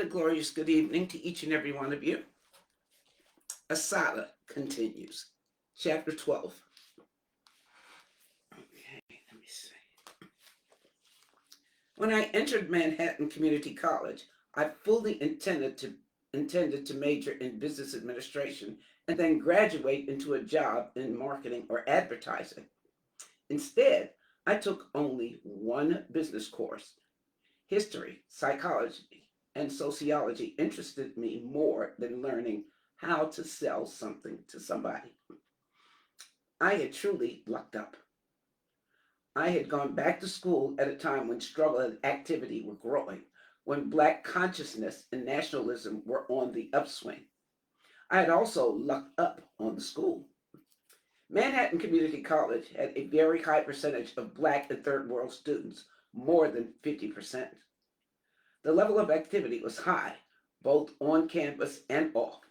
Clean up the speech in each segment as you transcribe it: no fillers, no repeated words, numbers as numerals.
a glorious good evening to each and every one of you. ASSATA continues. Chapter 12. Okay, let me see. When I entered Manhattan Community College, I fully intended to major in business administration and then graduate into a job in marketing or advertising. Instead, I took only one business course. History, psychology, and sociology interested me more than learning how to sell something to somebody. I had truly lucked up. I had gone back to school at a time when struggle and activity were growing, when Black consciousness and nationalism were on the upswing. I had also lucked up on the school. Manhattan Community College had a very high percentage of Black and Third World students, more than 50%. The level of activity was high, both on campus and off.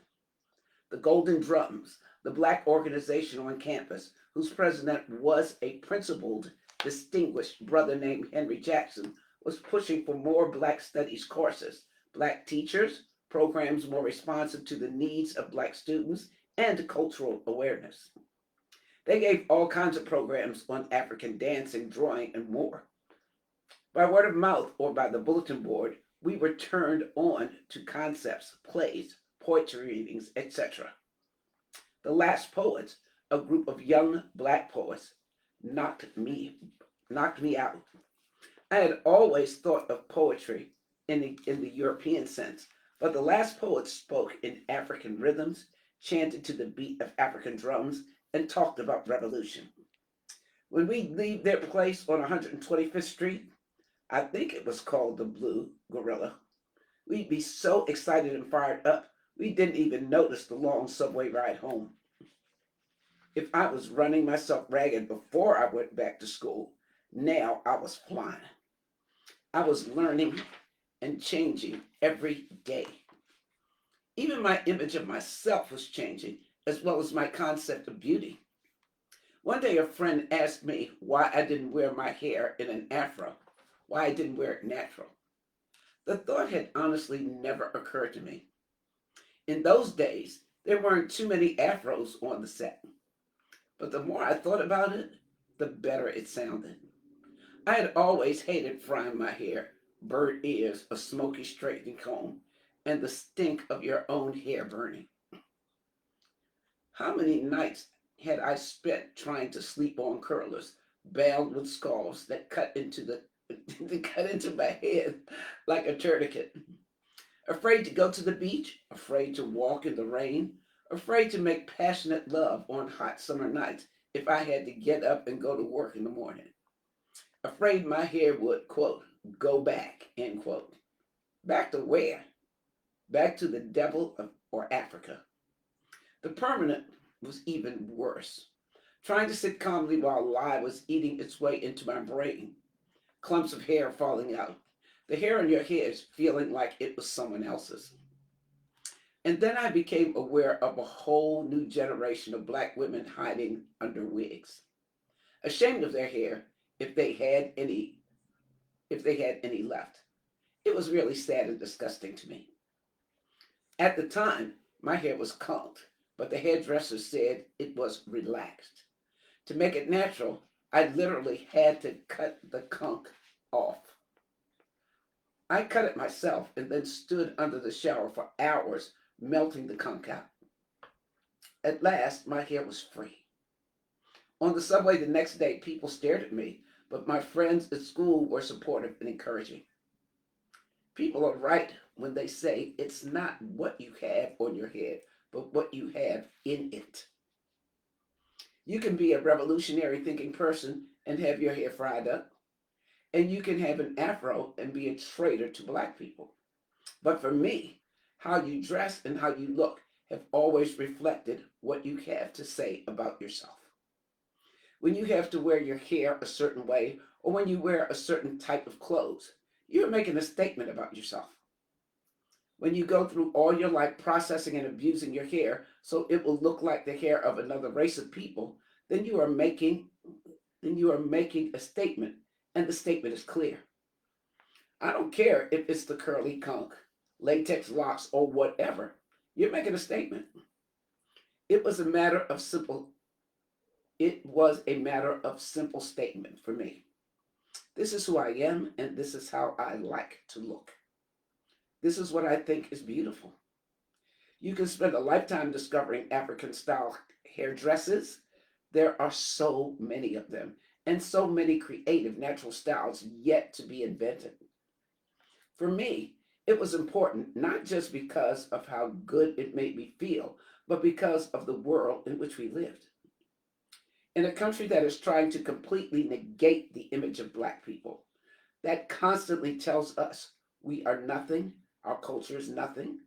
The Golden Drums, the Black organization on campus, whose president was a principled, distinguished brother named Henry Jackson, was pushing for more Black studies courses, Black teachers, programs more responsive to the needs of Black students, and cultural awareness. They gave all kinds of programs on African dancing, drawing, and more. By word of mouth or by the bulletin board, we were turned on to concepts, plays, poetry readings, etc. The Last Poets, a group of young Black poets, knocked me knocked me out. I had always thought of poetry in the European sense, but the Last Poets spoke in African rhythms, chanted to the beat of African drums, and talked about revolution. When we leave their place on 125th Street, I think it was called the Blue Gorilla, we'd be so excited and fired up, we didn't even notice the long subway ride home. If I was running myself ragged before I went back to school, now I was flying. I was learning and changing every day. Even my image of myself was changing, as well as my concept of beauty. One day, a friend asked me why I didn't wear my hair in an afro, why I didn't wear it natural. The thought had honestly never occurred to me. In those days, there weren't too many afros on the set, but the more I thought about it, the better it sounded. I had always hated frying my hair, bird ears, a smoky straightening comb, and the stink of your own hair burning. How many nights had I spent trying to sleep on curlers, bound with scarves that cut into the that cut into my head like a tourniquet? Afraid to go to the beach, afraid to walk in the rain, afraid to make passionate love on hot summer nights if I had to get up and go to work in the morning. Afraid my hair would, quote, go back, end quote. Back to where? Back to the devil of, or Africa. The permanent was even worse. Trying to sit calmly while lie was eating its way into my brain. Clumps of hair falling out. The hair on your head feeling like it was someone else's. And then I became aware of a whole new generation of Black women hiding under wigs, ashamed of their hair if they had any if they had any left. It was really sad and disgusting to me. At the time, my hair was combed, but the hairdresser said it was relaxed. To make it natural, I literally had to cut the conk off. I cut it myself and then stood under the shower for hours, melting the conk out. At last, my hair was free. On the subway the next day, people stared at me, but my friends at school were supportive and encouraging. People are right when they say it's not what you have on your head, but what you have in it. You can be a revolutionary thinking person and have your hair fried up, and you can have an afro and be a traitor to Black people. But for me, how you dress and how you look have always reflected what you have to say about yourself. When you have to wear your hair a certain way or when you wear a certain type of clothes, you're making a statement about yourself. When you go through all your life processing and abusing your hair so it will look like the hair of another race of people, then you are making a statement, and the statement is clear. I don't care if it's the curly conk, latex locks, or whatever, you're making a statement. It was a matter of simple it was a matter of simple statement for me. This is who I am, and this is how I like to look. This is what I think is beautiful. You can spend a lifetime discovering African style hairdresses. There are so many of them, and so many creative natural styles yet to be invented. For me, it was important not just because of how good it made me feel, but because of the world in which we lived. In a country that is trying to completely negate the image of Black people, that constantly tells us we are nothing, our culture is nothing,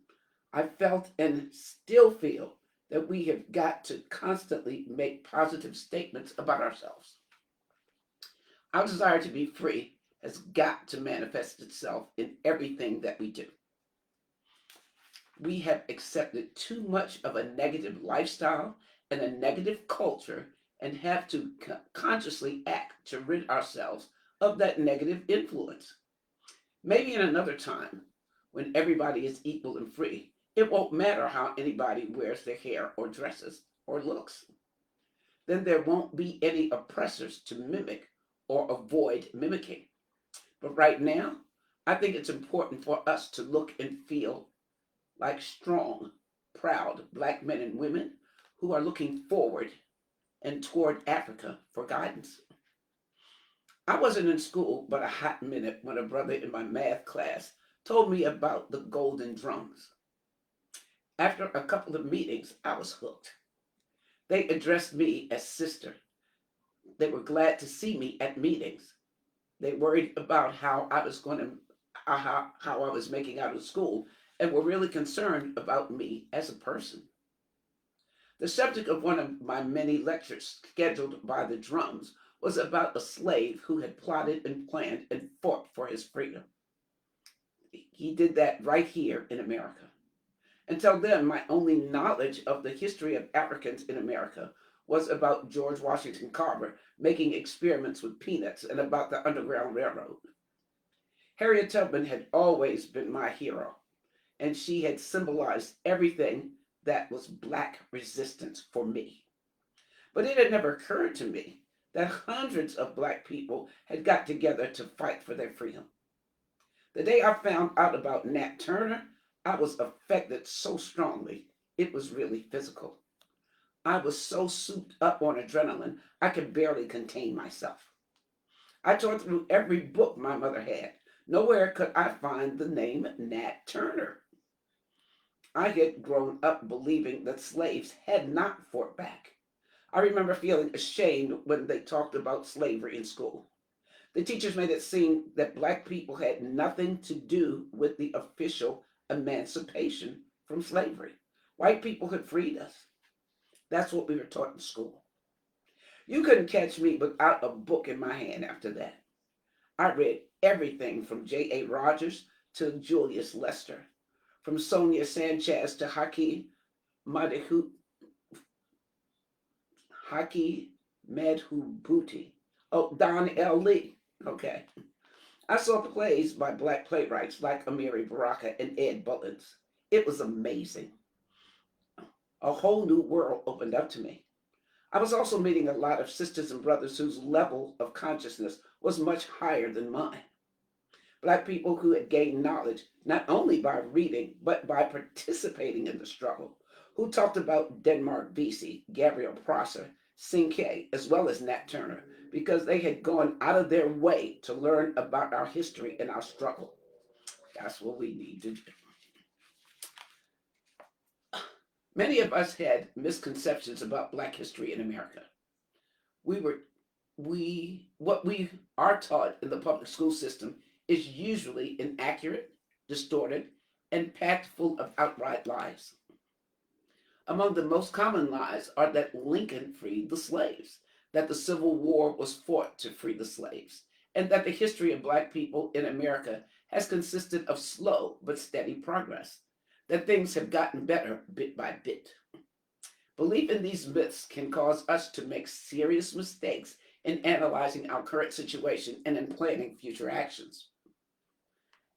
I felt and still feel that we have got to constantly make positive statements about ourselves. Our desire to be free has got to manifest itself in everything that we do. We have accepted too much of a negative lifestyle and a negative culture and have to consciously act to rid ourselves of that negative influence. Maybe in another time, when everybody is equal and free, it won't matter how anybody wears their hair or dresses or looks. Then there won't be any oppressors to mimic or avoid mimicking. But right now, I think it's important for us to look and feel like strong, proud Black men and women who are looking forward and toward Africa for guidance. I wasn't in school but a hot minute when a brother in my math class told me about the golden drums. After a couple of meetings, I was hooked. They addressed me as sister. They were glad to see me at meetings. They worried about how I was going to how I was making out of school and were really concerned about me as a person. The subject of one of my many lectures scheduled by the drums was about a slave who had plotted and planned and fought for his freedom. He did that right here in America. Until then, my only knowledge of the history of Africans in America was about George Washington Carver making experiments with peanuts and about the Underground Railroad. Harriet Tubman had always been my hero, and she had symbolized everything that was Black resistance for me. But it had never occurred to me that hundreds of Black people had got together to fight for their freedom. The day I found out about Nat Turner, I was affected so strongly, it was really physical. I was so souped up on adrenaline, I could barely contain myself. I tore through every book my mother had. Nowhere could I find the name Nat Turner. I had grown up believing that slaves had not fought back. I remember feeling ashamed when they talked about slavery in school. The teachers made it seem that Black people had nothing to do with the official emancipation from slavery. White people had freed us. That's what we were taught in school. You couldn't catch me without a book in my hand after that. I read everything from J.A. Rogers to Julius Lester, from Sonia Sanchez to Madhu, Haki Medhubuti. Oh, Don L. Lee. Okay. I saw plays by Black playwrights like Amiri Baraka and Ed Bullins. It was amazing. A whole new world opened up to me. I was also meeting a lot of sisters and brothers whose level of consciousness was much higher than mine. Black people who had gained knowledge not only by reading, but by participating in the struggle, who talked about Denmark Vesey, Gabriel Prosser, Cinque, as well as Nat Turner, because they had gone out of their way to learn about our history and our struggle. That's what we need to do. Many of us had misconceptions about Black history in America. We were we what we are taught in the public school system is usually inaccurate, distorted, and packed full of outright lies. Among the most common lies are that Lincoln freed the slaves, that the Civil War was fought to free the slaves, and that the history of Black people in America has consisted of slow but steady progress, that things have gotten better bit by bit. Belief in these myths can cause us to make serious mistakes in analyzing our current situation and in planning future actions.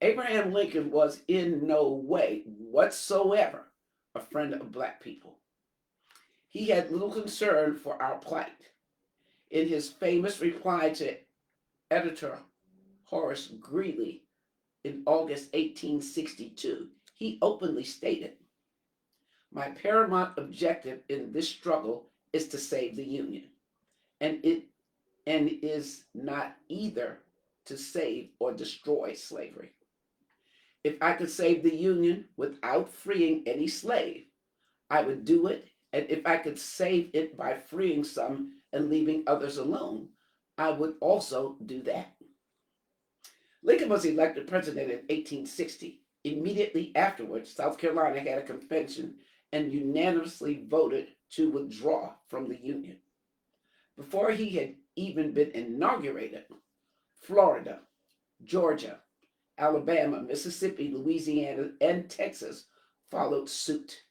Abraham Lincoln was in no way whatsoever a friend of black people. He had little concern for our plight. In his famous reply to editor Horace Greeley in August 1862, he openly stated, "My paramount objective in this struggle is to save the Union, and it and is not either to save or destroy slavery. If I could save the Union without freeing any slave, I would do it, and if I could save it by freeing some and leaving others alone, I would also do that." Lincoln was elected president in 1860. Immediately afterwards, South Carolina had a convention and unanimously voted to withdraw from the Union. Before he had even been inaugurated, Florida, Georgia, Alabama, Mississippi, Louisiana, and Texas followed suit.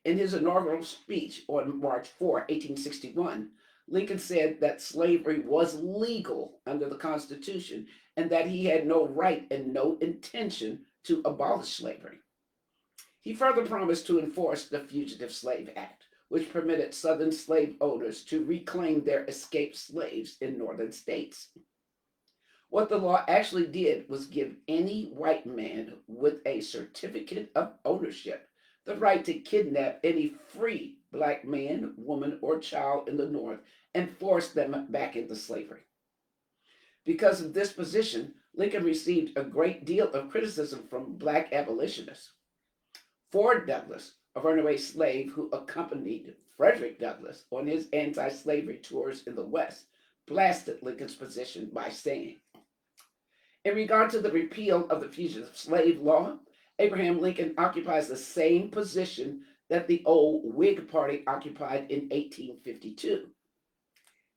In his inaugural speech on March 4, 1861, Lincoln said that slavery was legal under the Constitution and that he had no right and no intention to abolish slavery. He further promised to enforce the Fugitive Slave Act, which permitted Southern slave owners to reclaim their escaped slaves in northern states. What the law actually did was give any white man with a certificate of ownership the right to kidnap any free black man, woman, or child in the North and force them back into slavery. Because of this position, Lincoln received a great deal of criticism from black abolitionists. Ford Douglass, a runaway slave who accompanied Frederick Douglass on his anti slavery tours in the West, blasted Lincoln's position by saying, in regard to the repeal of the Fugitive Slave Law, Abraham Lincoln occupies the same position that the old Whig Party occupied in 1852.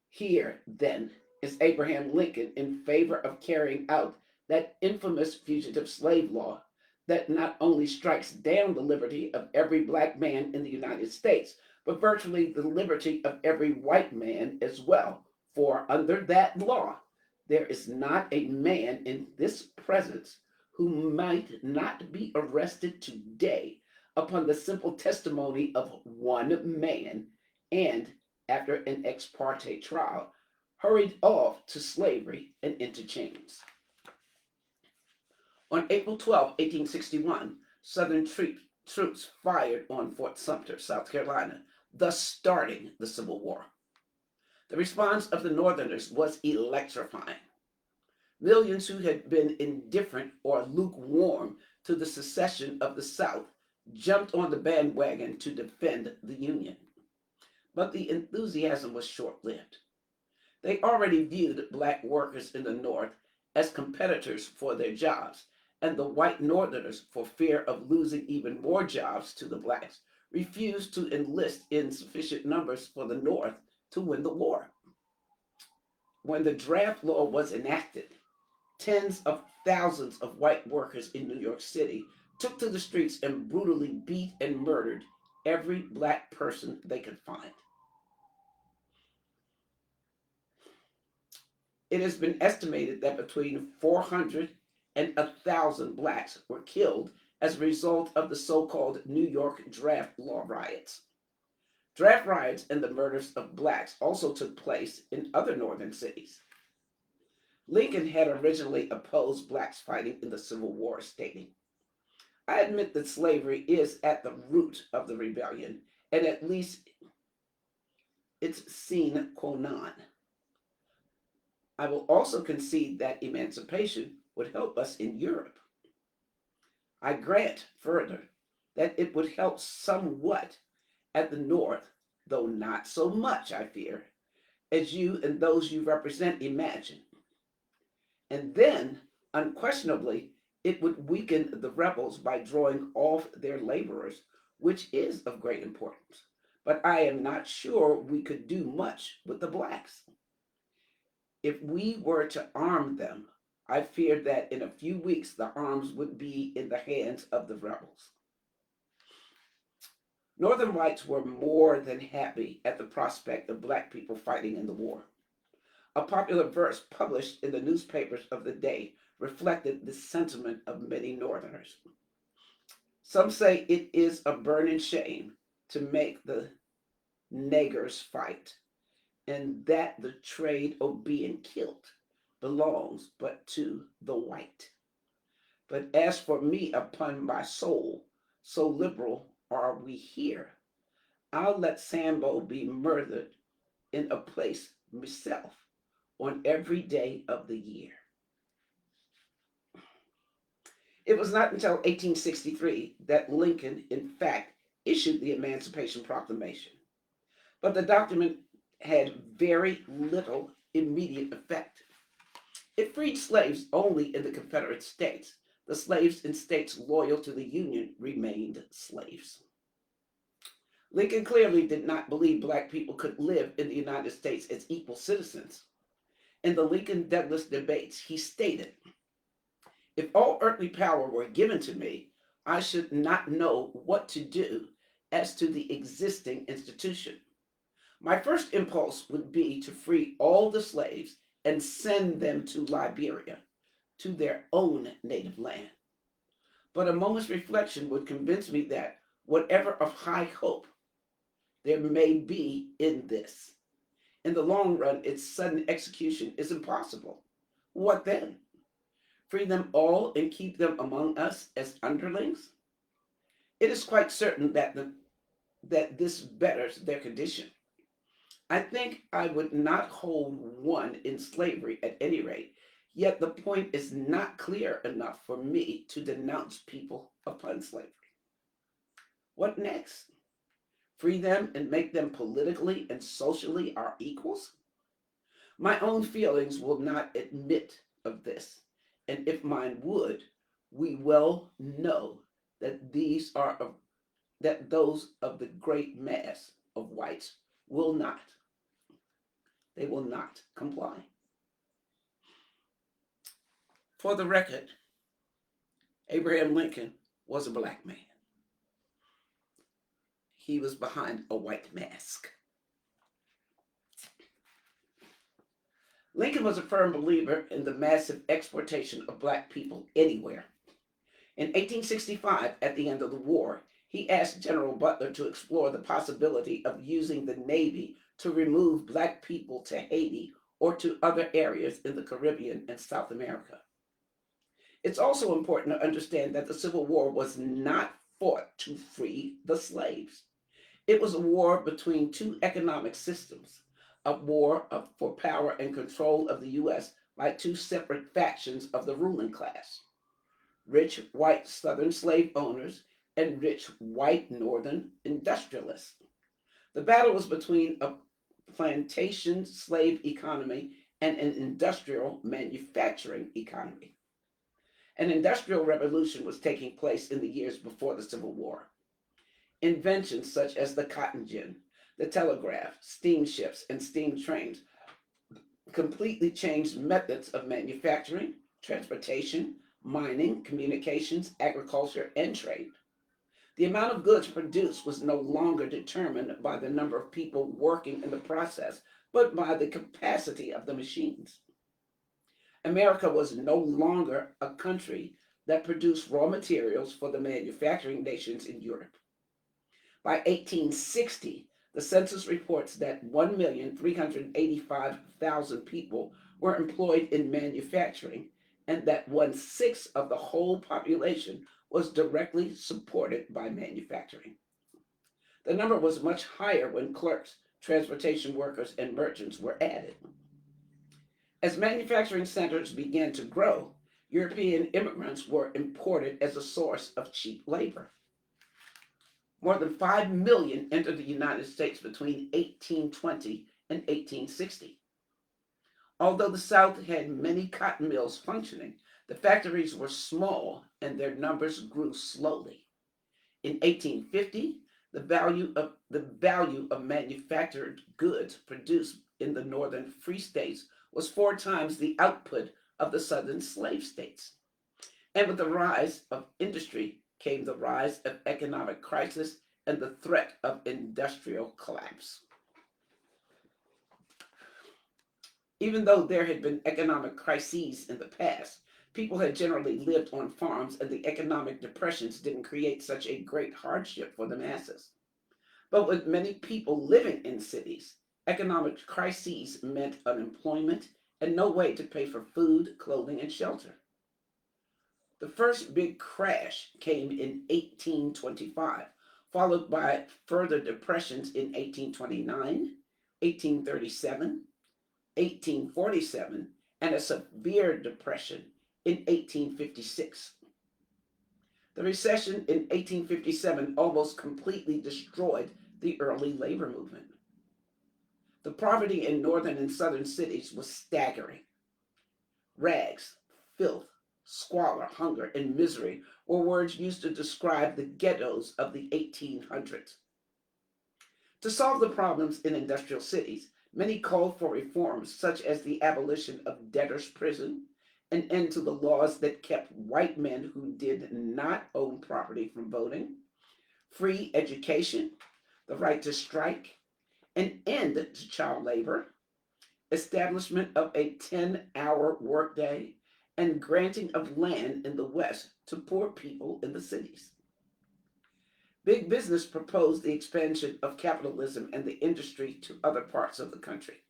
Here, then, is Abraham Lincoln in favor of carrying out that infamous Fugitive Slave Law that not only strikes down the liberty of every black man in the United States, but virtually the liberty of every white man as well. For under that law, there is not a man in this presence who might not be arrested today upon the simple testimony of one man and, after an ex parte trial, hurried off to slavery and into chains. On April 12, 1861, Southern troops fired on Fort Sumter, South Carolina, thus starting the Civil War. The response of the Northerners was electrifying. Millions who had been indifferent or lukewarm to the secession of the South jumped on the bandwagon to defend the Union. But the enthusiasm was short lived. They already viewed black workers in the North as competitors for their jobs, and the white Northerners, for fear of losing even more jobs to the blacks, refused to enlist in sufficient numbers for the North to win the war. When the draft law was enacted, tens of thousands of white workers in New York City took to the streets and brutally beat and murdered every black person they could find. It has been estimated that between 400 and 1,000 blacks were killed as a result of the so called New York draft law riots. Draft riots and the murders of blacks also took place in other northern cities. Lincoln had originally opposed blacks fighting in the Civil War, stating, "I admit that slavery is at the root of the rebellion, and at least it's sine qua non. I will also concede that emancipation would help us in Europe. I grant, further, that it would help somewhat at the North, though not so much, I fear, as you and those you represent imagine. And then, unquestionably, it would weaken the rebels by drawing off their laborers, which is of great importance. But I am not sure we could do much with the blacks. If we were to arm them, I fear that in a few weeks the arms would be in the hands of the rebels." Northern whites were more than happy at the prospect of black people fighting in the war. A popular verse published in the newspapers of the day reflected the sentiment of many Northerners. Some say it is a burning shame to make the niggers fight, and that the trade of being killed belongs but to the white. But as for me, upon my soul, so liberal are we here, I'll let Sambo be murdered in a place myself on every day of the year. It was not until 1863 that Lincoln, in fact, issued the Emancipation Proclamation. But the document had very little immediate effect. It freed slaves only in the Confederate States. The slaves in states loyal to the Union remained slaves. Lincoln clearly did not believe black people could live in the United States as equal citizens. In the Lincoln Douglas debates, he stated, "If all earthly power were given to me, I should not know what to do as to the existing institution. My first impulse would be to free all the slaves and send them to Liberia, to their own native land. But a moment's reflection would convince me that whatever of high hope there may be in this, in the long run, its sudden execution is impossible. What then? Free them all and keep them among us as underlings? It is quite certain that this betters their condition. I think I would not hold one in slavery at any rate, yet the point is not clear enough for me to denounce people upon slavery. What next? Free them and make them politically and socially our equals? My own feelings will not admit of this, and if mine would, we well know that those of the great mass of whites will not. They will not comply. For the record, Abraham Lincoln was a black man. He was behind a white mask. Lincoln was a firm believer in the massive exportation of black people anywhere. In 1865, at the end of the war, he asked General Butler to explore the possibility of using the Navy to remove black people to Haiti or to other areas in the Caribbean and South America. It's also important to understand that the Civil War was not fought to free the slaves. It was a war between two economic systems, a war for power and control of the U.S. by two separate factions of the ruling class: rich white Southern slave owners and rich white Northern industrialists. The battle was between a plantation slave economy and an industrial manufacturing economy. An industrial revolution was taking place in the years before the Civil War. Inventions such as the cotton gin, the telegraph, steamships, and steam trains completely changed methods of manufacturing, transportation, mining, communications, agriculture, and trade. The amount of goods produced was no longer determined by the number of people working in the process, but by the capacity of the machines. America was no longer a country that produced raw materials for the manufacturing nations in Europe. By 1860, the census reports that 1,385,000 people were employed in manufacturing, and that one-sixth of the whole population was directly supported by manufacturing. The number was much higher when clerks, transportation workers, and merchants were added. As manufacturing centers began to grow, European immigrants were imported as a source of cheap labor. More than 5 million entered the United States between 1820 and 1860. Although the South had many cotton mills functioning, the factories were small and their numbers grew slowly. In 1850, the value of manufactured goods produced in the northern free states was 4 times the output of the southern slave states. And with the rise of industry came the rise of economic crisis and the threat of industrial collapse. Even though there had been economic crises in the past, People had generally lived on farms, and the economic depressions didn't create such a great hardship for the masses. But with many people living in cities, economic crises meant unemployment and no way to pay for food, clothing, and shelter. The first big crash came in 1825, followed by further depressions in 1829, 1837, 1847, and a severe depression in 1856. The recession in 1857 almost completely destroyed the early labor movement. The poverty in northern and southern cities was staggering. Rags, filth, squalor, hunger, and misery were words used to describe the ghettos of the 1800s. To solve the problems in industrial cities, many called for reforms such as the abolition of debtors' prison, an end to the laws that kept white men who did not own property from voting, free education, the right to strike, an end to child labor, establishment of a 10-hour workday, and granting of land in the West to poor people in the cities. Big business proposed the expansion of capitalism and the industry to other parts of the country.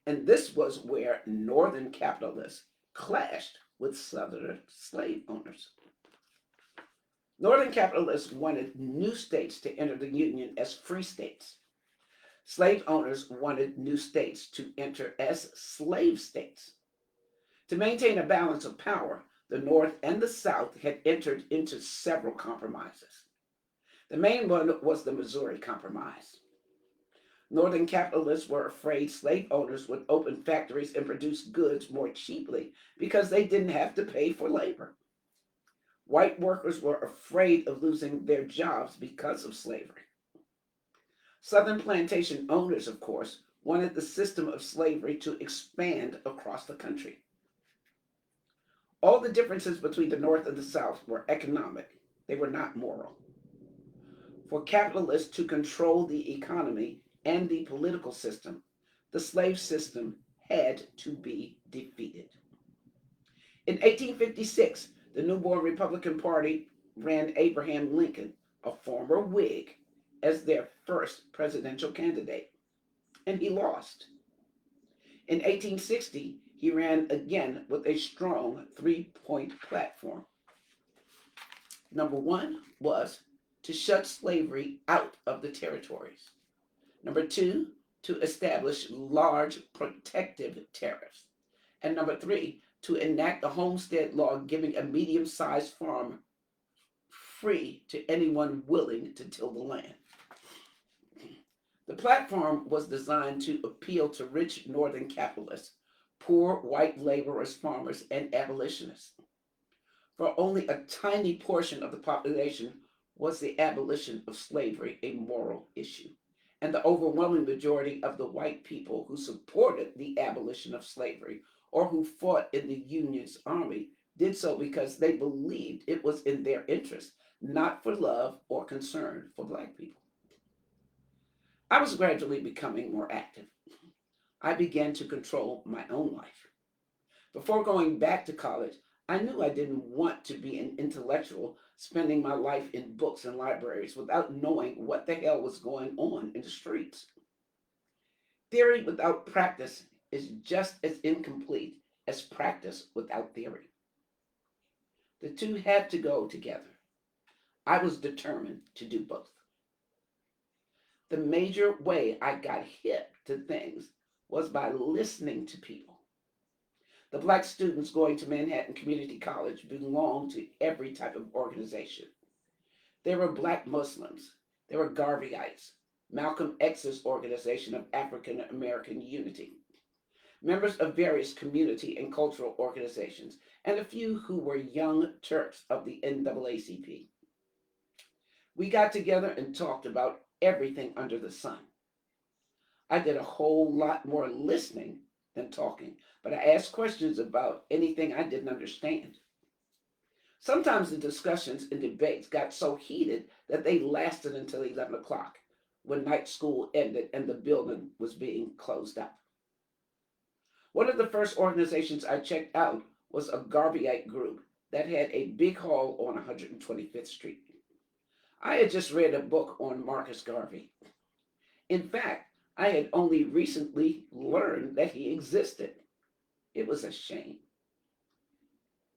And this was where northern capitalists clashed with southern slave owners. Northern capitalists wanted new states to enter the Union as free states. Slave owners wanted new states to enter as slave states. To maintain a balance of power, the North and the South had entered into several compromises. The main one was the Missouri Compromise. Northern capitalists were afraid slave owners would open factories and produce goods more cheaply because they didn't have to pay for labor. White workers were afraid of losing their jobs because of slavery. Southern plantation owners, of course, wanted the system of slavery to expand across the country. All the differences between the North and the South were economic, they were not moral. For capitalists to control the economy and the political system, the slave system had to be defeated. In 1856, the newborn Republican Party ran Abraham Lincoln, a former Whig, as their first presidential candidate, and he lost. In 1860, he ran again with a strong 3 point platform. Number one was to shut slavery out of the territories. Number two, to establish large protective tariffs. And number three, to enact a homestead law giving a medium sized farm free to anyone willing to till the land. The platform was designed to appeal to rich northern capitalists, poor white laborers, farmers, and abolitionists. For only a tiny portion of the population was the abolition of slavery a moral issue. And the overwhelming majority of the white people who supported the abolition of slavery or who fought in the Union's army did so because they believed it was in their interest, not for love or concern for black people. I was gradually becoming more active. I began to control my own life. Before going back to college, I knew I didn't want to be an intellectual spending my life in books and libraries without knowing what the hell was going on in the streets. Theory without practice is just as incomplete as practice without theory. The two had to go together. I was determined to do both. The major way I got hip to things was by listening to people. The black students going to Manhattan Community College belonged to every type of organization. There were black Muslims, there were Garveyites, Malcolm X's organization of African American Unity, members of various community and cultural organizations, and a few who were young Turks of the NAACP. We got together and talked about everything under the sun. I did a whole lot more listening than talking, but I asked questions about anything I didn't understand. Sometimes the discussions and debates got so heated that they lasted until 11 o'clock when night school ended and the building was being closed up. One of the first organizations I checked out was a Garveyite group that had a big hall on 125th Street. I had just read a book on Marcus Garvey. In fact, I had only recently learned that he existed. It was a shame.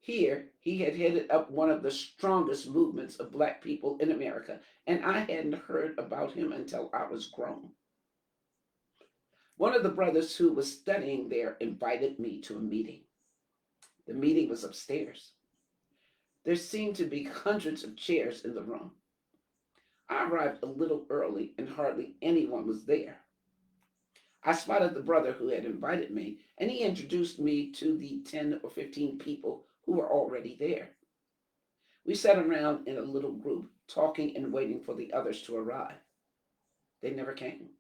Here, he had headed up one of the strongest movements of black people in America, and I hadn't heard about him until I was grown. One of the brothers who was studying there invited me to a meeting. The meeting was upstairs. There seemed to be hundreds of chairs in the room. I arrived a little early and hardly anyone was there. I spotted the brother who had invited me, and he introduced me to the 10 or 15 people who were already there. We sat around in a little group, talking and waiting for the others to arrive. They never came.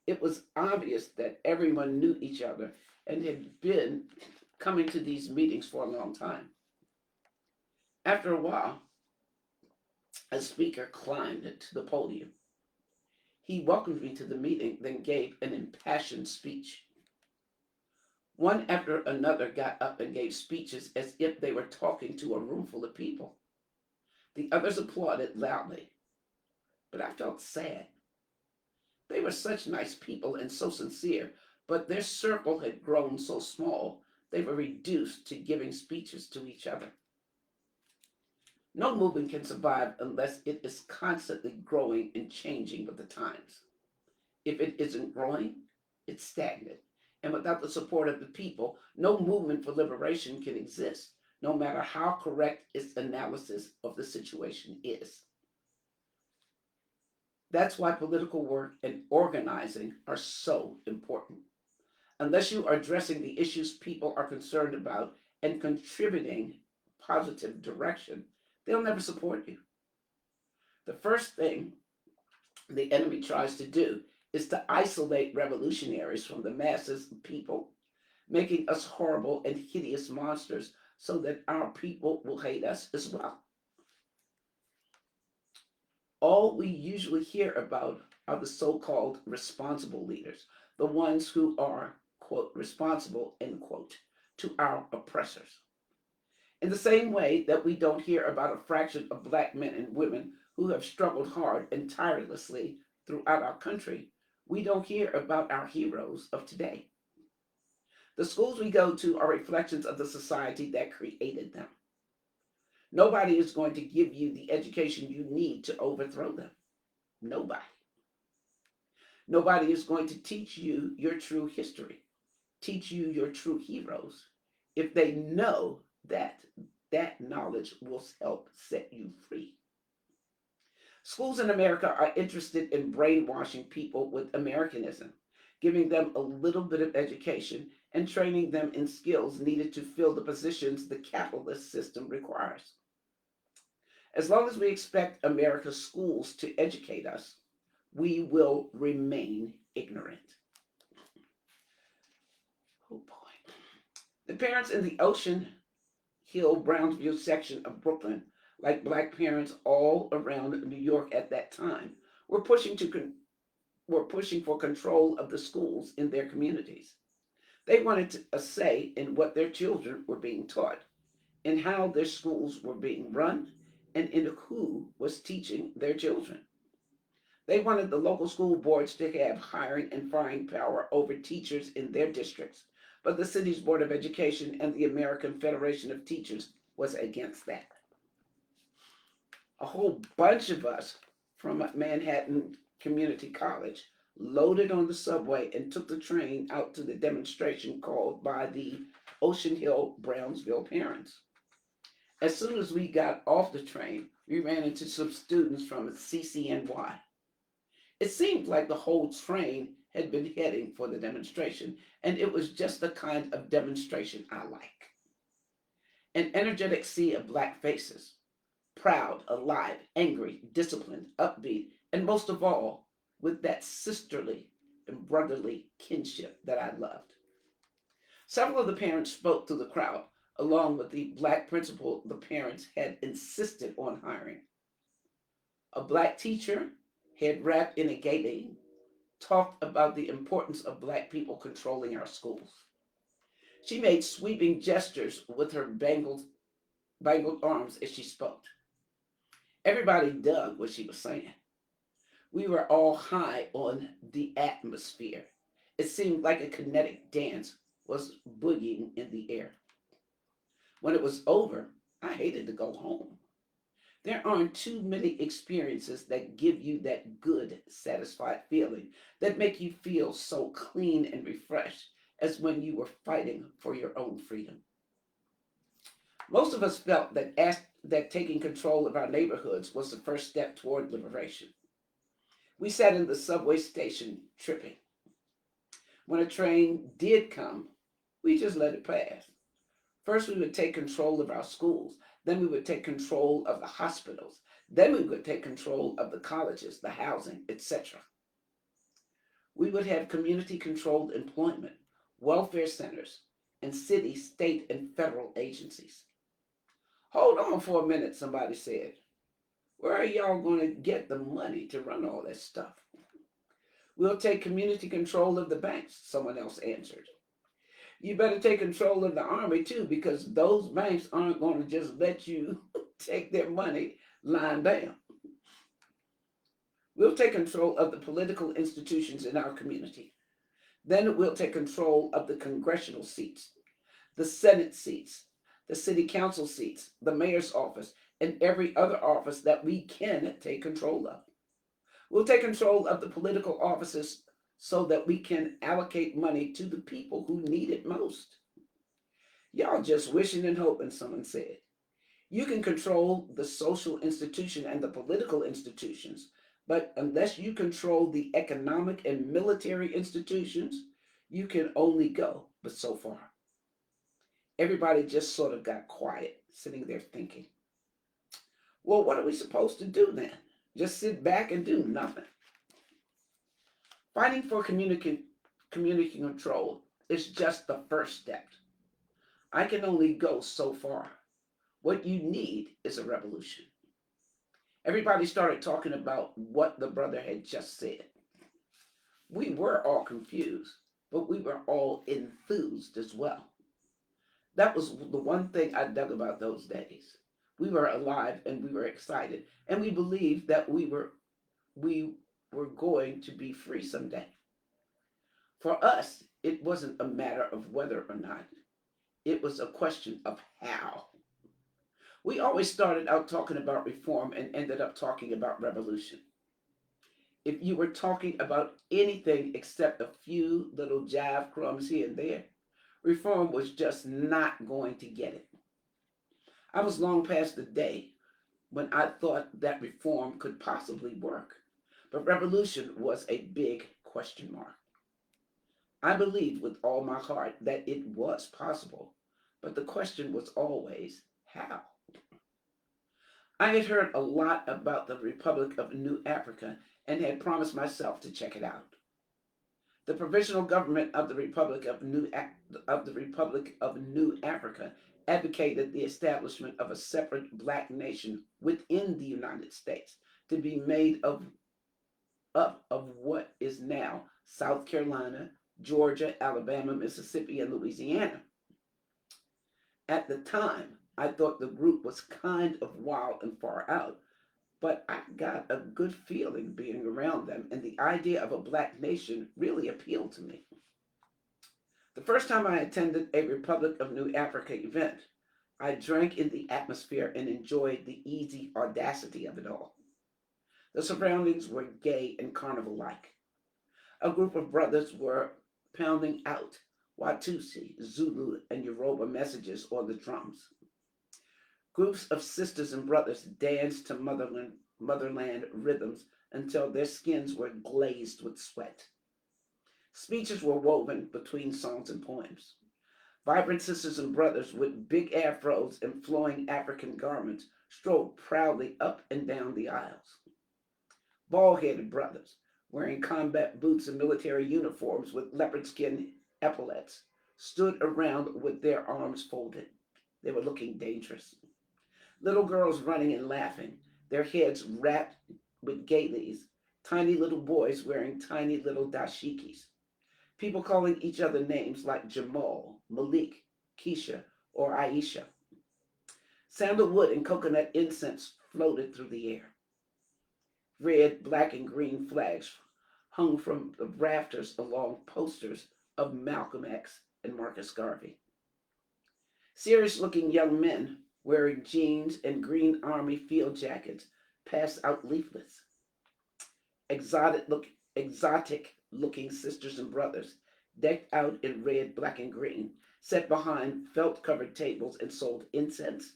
It was obvious that everyone knew each other and had been coming to these meetings for a long time. After a while, a speaker climbed to the podium. He welcomed me to the meeting, then gave an impassioned speech. One after another got up and gave speeches as if they were talking to a room full of people. The others applauded loudly, but I felt sad. They were such nice people and so sincere, but their circle had grown so small they were reduced to giving speeches to each other. No movement can survive unless it is constantly growing and changing with the times. If it isn't growing, it's stagnant. And without the support of the people, no movement for liberation can exist, no matter how correct its analysis of the situation is. That's why political work and organizing are so important. Unless you are addressing the issues people are concerned about and contributing positive direction, they'll never support you. The first thing the enemy tries to do is to isolate revolutionaries from the masses of people, making us horrible and hideous monsters so that our people will hate us as well. All we usually hear about are the so called responsible leaders, the ones who are, quote, responsible, end quote, to our oppressors. In the same way that we don't hear about a fraction of black men and women who have struggled hard and tirelessly throughout our country, we don't hear about our heroes of today. The schools we go to are reflections of the society that created them. Nobody is going to give you the education you need to overthrow them. Nobody. Nobody is going to teach you your true history, teach you your true heroes, if they know that that knowledge will help set you free. Schools in America are interested in brainwashing people with Americanism, giving them a little bit of education and training them in skills needed to fill the positions the capitalist system requires. As long as we expect America's schools to educate us, we will remain ignorant. Oh boy. The parents in the Ocean Hill, Brownsville section of Brooklyn, like black parents all around New York at that time, were were pushing for control of the schools in their communities. They wanted a say in what their children were being taught, in how their schools were being run, and in who was teaching their children. They wanted the local school boards to have hiring and firing power over teachers in their districts, but the city's Board of Education and the American Federation of Teachers was against that. A whole bunch of us from Manhattan Community College loaded on the subway and took the train out to the demonstration called by the Ocean Hill Brownsville parents. As soon as we got off the train, we ran into some students from CCNY. It seemed like the whole train had been heading for the demonstration, and it was just the kind of demonstration I like. An energetic sea of black faces, proud, alive, angry, disciplined, upbeat, and most of all, with that sisterly and brotherly kinship that I loved. Several of the parents spoke to the crowd, along with the black principal the parents had insisted on hiring. A black teacher, head wrapped in a gaitine, talked about the importance of black people controlling our schools. She made sweeping gestures with her bangled arms as she spoke. Everybody dug what she was saying. We were all high on the atmosphere. It seemed like a kinetic dance was boogieing in the air. When it was over, I hated to go home. There aren't too many experiences that give you that good, satisfied feeling, that make you feel so clean and refreshed as when you were fighting for your own freedom. Most of us felt that taking control of our neighborhoods was the first step toward liberation. We sat in the subway station tripping. When a train did come, we just let it pass. First, we would take control of our schools. Then, we would take control of the hospitals. Then, we would take control of the colleges, the housing, etc. We would have community controlled employment, welfare centers, and city, state, and federal agencies. Hold on for a minute, somebody said. Where are y'all going to get the money to run all this stuff? We'll take community control of the banks, someone else answered. You better take control of the army too, because those banks aren't going to just let you take their money lying down. We'll take control of the political institutions in our community. Then we'll take control of the congressional seats, the Senate seats, the city council seats, the mayor's office, and every other office that we can take control of. We'll take control of the political offices so that we can allocate money to the people who need it most. Y'all just wishing and hoping, someone said. You can control the social institution and the political institutions, but unless you control the economic and military institutions, you can only go but so far. Everybody just sort of got quiet, sitting there thinking, well, what are we supposed to do then? Just sit back and do nothing. Fighting for community control is just the first step. I can only go so far. What you need is a revolution. Everybody started talking about what the brother had just said. We were all confused, but we were all enthused as well. That was the one thing I dug about those days. We were alive and we were excited, and we believed that we were going to be free someday. For us, it wasn't a matter of whether or not. It was a question of how. We always started out talking about reform and ended up talking about revolution. If you were talking about anything except a few little jive crumbs here and there, reform was just not going to get it. I was long past the day when I thought that reform could possibly work, but revolution was a big question mark. I believed with all my heart that it was possible, but the question was always how. I had heard a lot about the Republic of New Africa and had promised myself to check it out. The provisional government of the Republic of New Africa advocated the establishment of a separate black nation within the United States to be made up of what is now South Carolina, Georgia, Alabama, Mississippi, and Louisiana. At the time, I thought the group was kind of wild and far out, but I got a good feeling being around them, and the idea of a black nation really appealed to me. The first time I attended a Republic of New Africa event, I drank in the atmosphere and enjoyed the easy audacity of it all. The surroundings were gay and carnival like. A group of brothers were pounding out Watusi, Zulu, and Yoruba messages on the drums. Groups of sisters and brothers danced to motherland rhythms until their skins were glazed with sweat. Speeches were woven between songs and poems. Vibrant sisters and brothers with big afros and flowing African garments strode proudly up and down the aisles. Bald headed brothers, wearing combat boots and military uniforms with leopard skin epaulets, stood around with their arms folded. They were looking dangerous. Little girls running and laughing, their heads wrapped with gailies, tiny little boys wearing tiny little dashikis. People calling each other names like Jamal, Malik, Keisha, or Aisha. Sandalwood and coconut incense floated through the air. Red, black, and green flags hung from the rafters along posters of Malcolm X and Marcus Garvey. Serious looking young men wearing jeans and green army field jackets passed out leaflets. Exotic, look, exotic looking sisters and brothers, decked out in red, black, and green, sat behind felt covered tables and sold incense,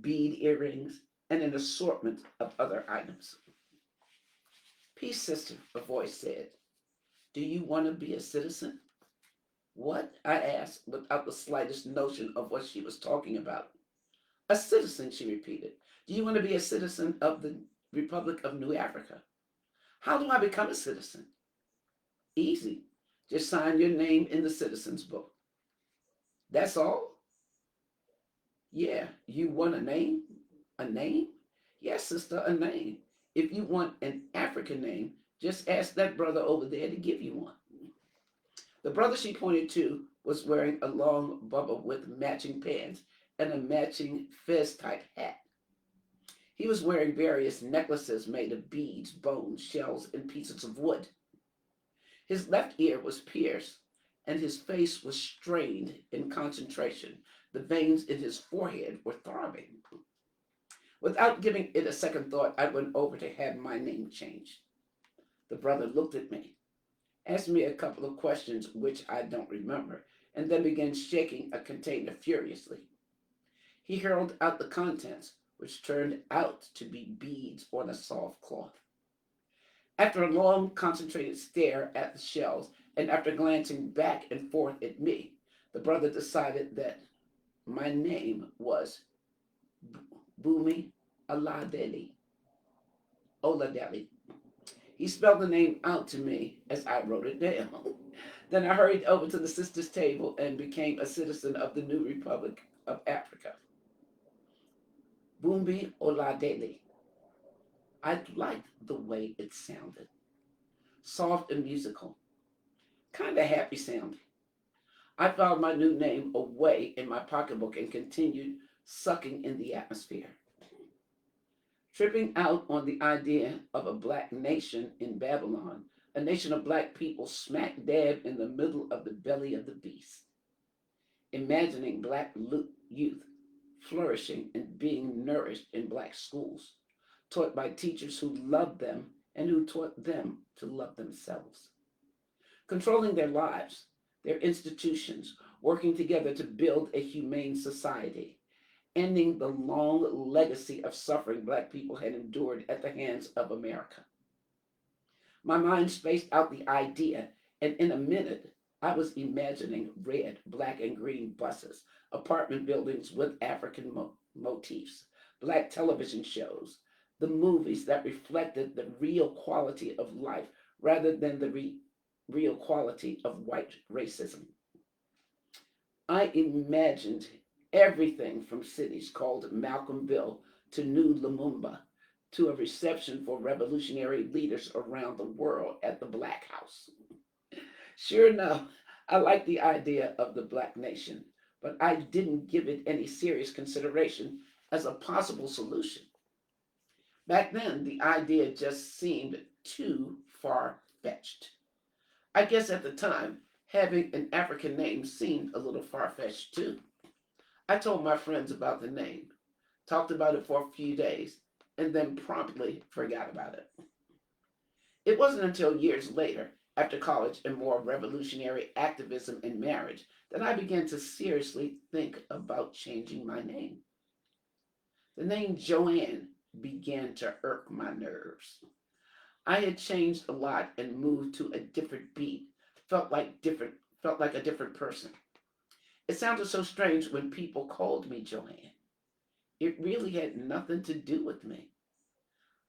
bead earrings, and an assortment of other items. Peace, sister, a voice said. Do you want to be a citizen? What? I asked, without the slightest notion of what she was talking about. A citizen, she repeated. Do you want to be a citizen of the Republic of New Africa? How do I become a citizen? Easy. Just sign your name in the citizen's book. That's all? Yeah. You want a name? A name? Yes, sister, a name. If you want an African name, just ask that brother over there to give you one. The brother she pointed to was wearing a long bubble with matching pants and a matching fez type hat. He was wearing various necklaces made of beads, bones, shells, and pieces of wood. His left ear was pierced, and his face was strained in concentration. The veins in his forehead were throbbing. Without giving it a second thought, I went over to have my name changed. The brother looked at me, asked me a couple of questions which I don't remember, and then began shaking a container furiously. He hurled out the contents, which turned out to be beads on a soft cloth. After a long, concentrated stare at the shells, and after glancing back and forth at me, the brother decided that my name was Bumi Oladeli. Oladeli. He spelled the name out to me as I wrote it down. Then I hurried over to the sisters' table and became a citizen of the new Republic of Africa. Bumbi Oladeli. I liked the way it sounded. Soft and musical. Kind of happy sounding. I filed my new name away in my pocketbook and continued sucking in the atmosphere. Tripping out on the idea of a black nation in Babylon, a nation of black people smack dab in the middle of the belly of the beast. Imagining black youth flourishing and being nourished in black schools, taught by teachers who loved them and who taught them to love themselves. Controlling their lives, their institutions, working together to build a humane society, ending the long legacy of suffering black people had endured at the hands of America. My mind spaced out the idea, and in a minute, I was imagining red, black, and green buses, apartment buildings with African motifs, black television shows, the movies that reflected the real quality of life rather than the real quality of white racism. I imagined everything from cities called Malcolmville to New Lumumba to a reception for revolutionary leaders around the world at the Black House. Sure enough, I like the idea of the Black nation, but I didn't give it any serious consideration as a possible solution. Back then, the idea just seemed too far fetched. I guess at the time, having an African name seemed a little far fetched too. I told my friends about the name, talked about it for a few days, and then promptly forgot about it. It wasn't until years later, after college and more revolutionary activism and marriage, that I began to seriously think about changing my name. The name Joanne began to irk my nerves. I had changed a lot and moved to a different beat, felt like a different person. It sounded so strange when people called me Joanne. It really had nothing to do with me.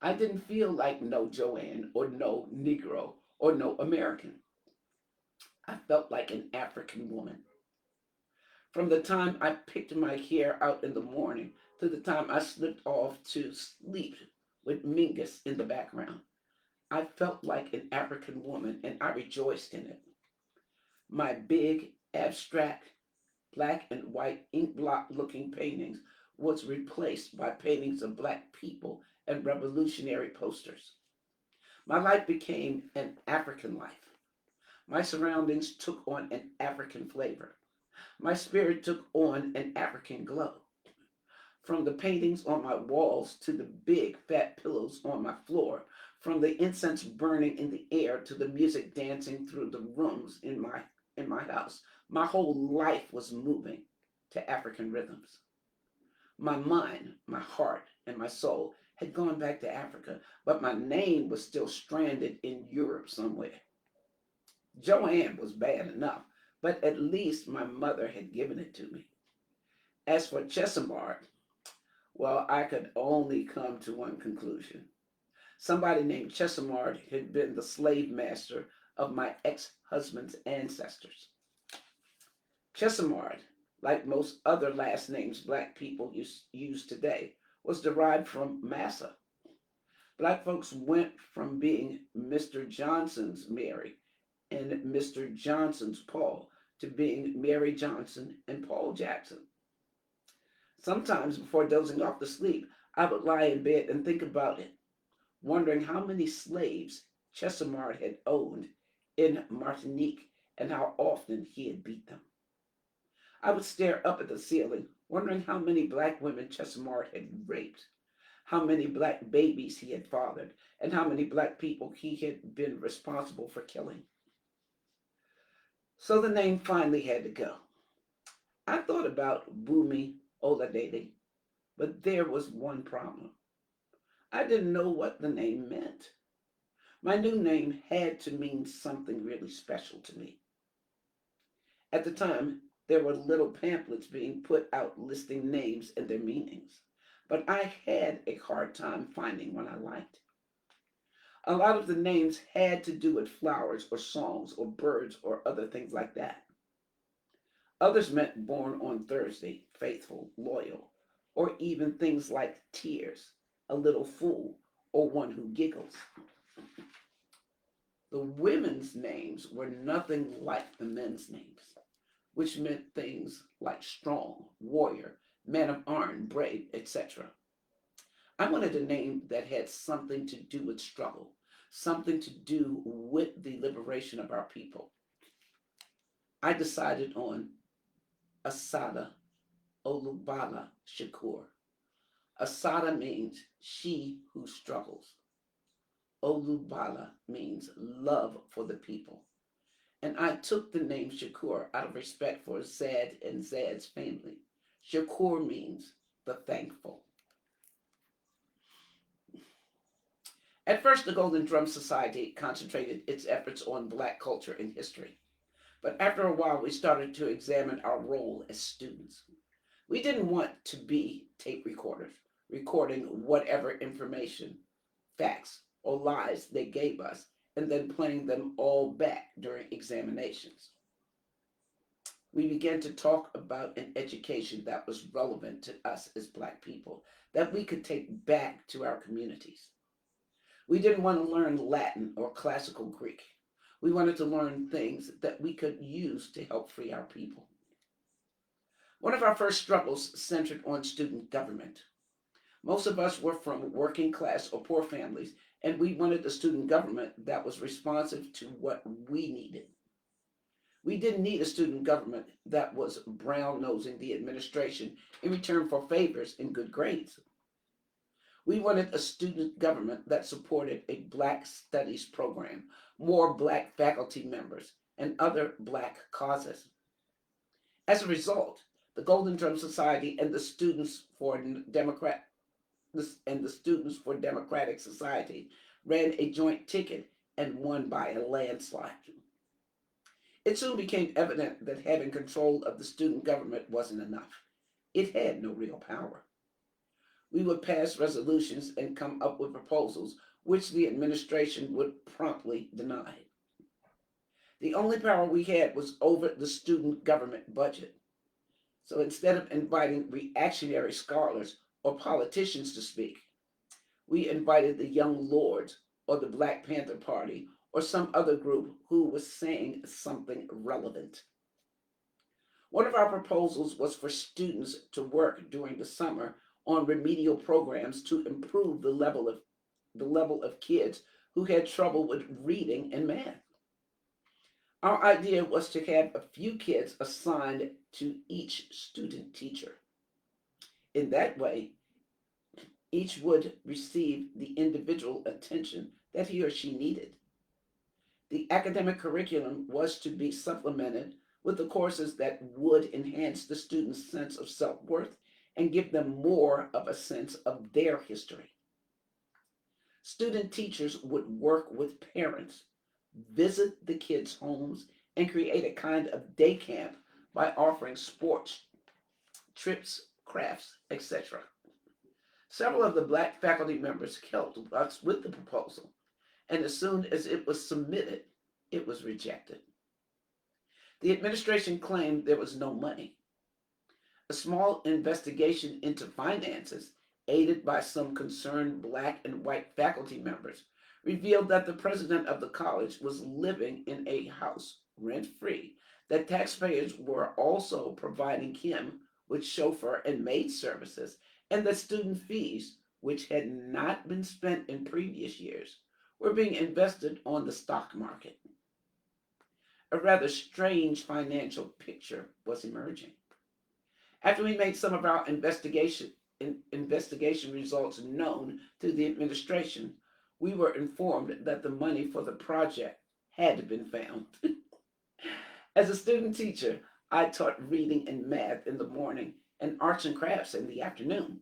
I didn't feel like no Joanne or no Negro or no American. I felt like an African woman. From the time I picked my hair out in the morning to the time I slipped off to sleep with Mingus in the background, I felt like an African woman and I rejoiced in it. My big, abstract, black and white ink blot looking paintings was replaced by paintings of black people and revolutionary posters. My life became an African life. My surroundings took on an African flavor. My spirit took on an African glow. From the paintings on my walls to the big fat pillows on my floor, from the incense burning in the air to the music dancing through the rooms in my house, my whole life was moving to African rhythms. My mind, my heart, and my soul had gone back to Africa, but my name was still stranded in Europe somewhere. Joanne was bad enough, but at least my mother had given it to me. As for Chesimard, well, I could only come to one conclusion. Somebody named Chesimard had been the slave master of my ex husband's ancestors. Chesimard, like most other last names black people use today, was derived from Massa. Black folks went from being Mr. Johnson's Mary and Mr. Johnson's Paul to being Mary Johnson and Paul Jackson. Sometimes before dozing off to sleep, I would lie in bed and think about it, wondering how many slaves Chesimard had owned in Martinique and how often he had beat them. I would stare up at the ceiling, wondering how many black women Chesimard had raped, how many black babies he had fathered, and how many black people he had been responsible for killing. So the name finally had to go. I thought about Bumi Oladede, but there was one problem. I didn't know what the name meant. My new name had to mean something really special to me. At the time, there were little pamphlets being put out listing names and their meanings, but I had a hard time finding one I liked. A lot of the names had to do with flowers or songs or birds or other things like that. Others meant born on Thursday, faithful, loyal, or even things like tears, a little fool, or one who giggles. The women's names were nothing like the men's names, which meant things like strong, warrior, man of iron, brave, etc. I wanted a name that had something to do with struggle, something to do with the liberation of our people. I decided on ASSATA Olubala Shakur. ASSATA means she who struggles. Olubala means love for the people. And I took the name Shakur out of respect for Zad and Zad's family. Shakur means the thankful. At first, the Golden Drum Society concentrated its efforts on black culture and history. But after a while, we started to examine our role as students. We didn't want to be tape recorders, recording whatever information, facts, or lies they gave us, and then playing them all back during examinations. We began to talk about an education that was relevant to us as black people, that we could take back to our communities. We didn't want to learn Latin or classical Greek. We wanted to learn things that we could use to help free our people. One of our first struggles centered on student government. Most of us were from working class or poor families, and we wanted a student government that was responsive to what we needed. We didn't need a student government that was brown nosing the administration in return for favors and good grades. We wanted a student government that supported a Black Studies program, more Black faculty members, and other Black causes. As a result, the Golden Drum Society and the Students for Democratic Society ran a joint ticket and won by a landslide. It soon became evident that having control of the student government wasn't enough. It had no real power. We would pass resolutions and come up with proposals which the administration would promptly deny. The only power we had was over the student government budget. So instead of inviting reactionary scholars or politicians to speak, we invited the Young Lords or the Black Panther Party or some other group who was saying something relevant. One of our proposals was for students to work during the summer on remedial programs to improve the level of kids who had trouble with reading and math. Our idea was to have a few kids assigned to each student teacher. In that way, each would receive the individual attention that he or she needed. The academic curriculum was to be supplemented with the courses that would enhance the student's sense of self worth and give them more of a sense of their history. Student teachers would work with parents, visit the kids' homes, and create a kind of day camp by offering sports, trips, crafts, etc. Several of the black faculty members helped us with the proposal, and as soon as it was submitted, it was rejected. The administration claimed there was no money. A small investigation into finances, aided by some concerned black and white faculty members, revealed that the president of the college was living in a house rent free, that taxpayers were also providing him with chauffeur and maid services, and that student fees, which had not been spent in previous years, were being invested on the stock market. A rather strange financial picture was emerging. After we made some of our investigation results known to the administration, we were informed that the money for the project had been found. As a student teacher, I taught reading and math in the morning and arts and crafts in the afternoon.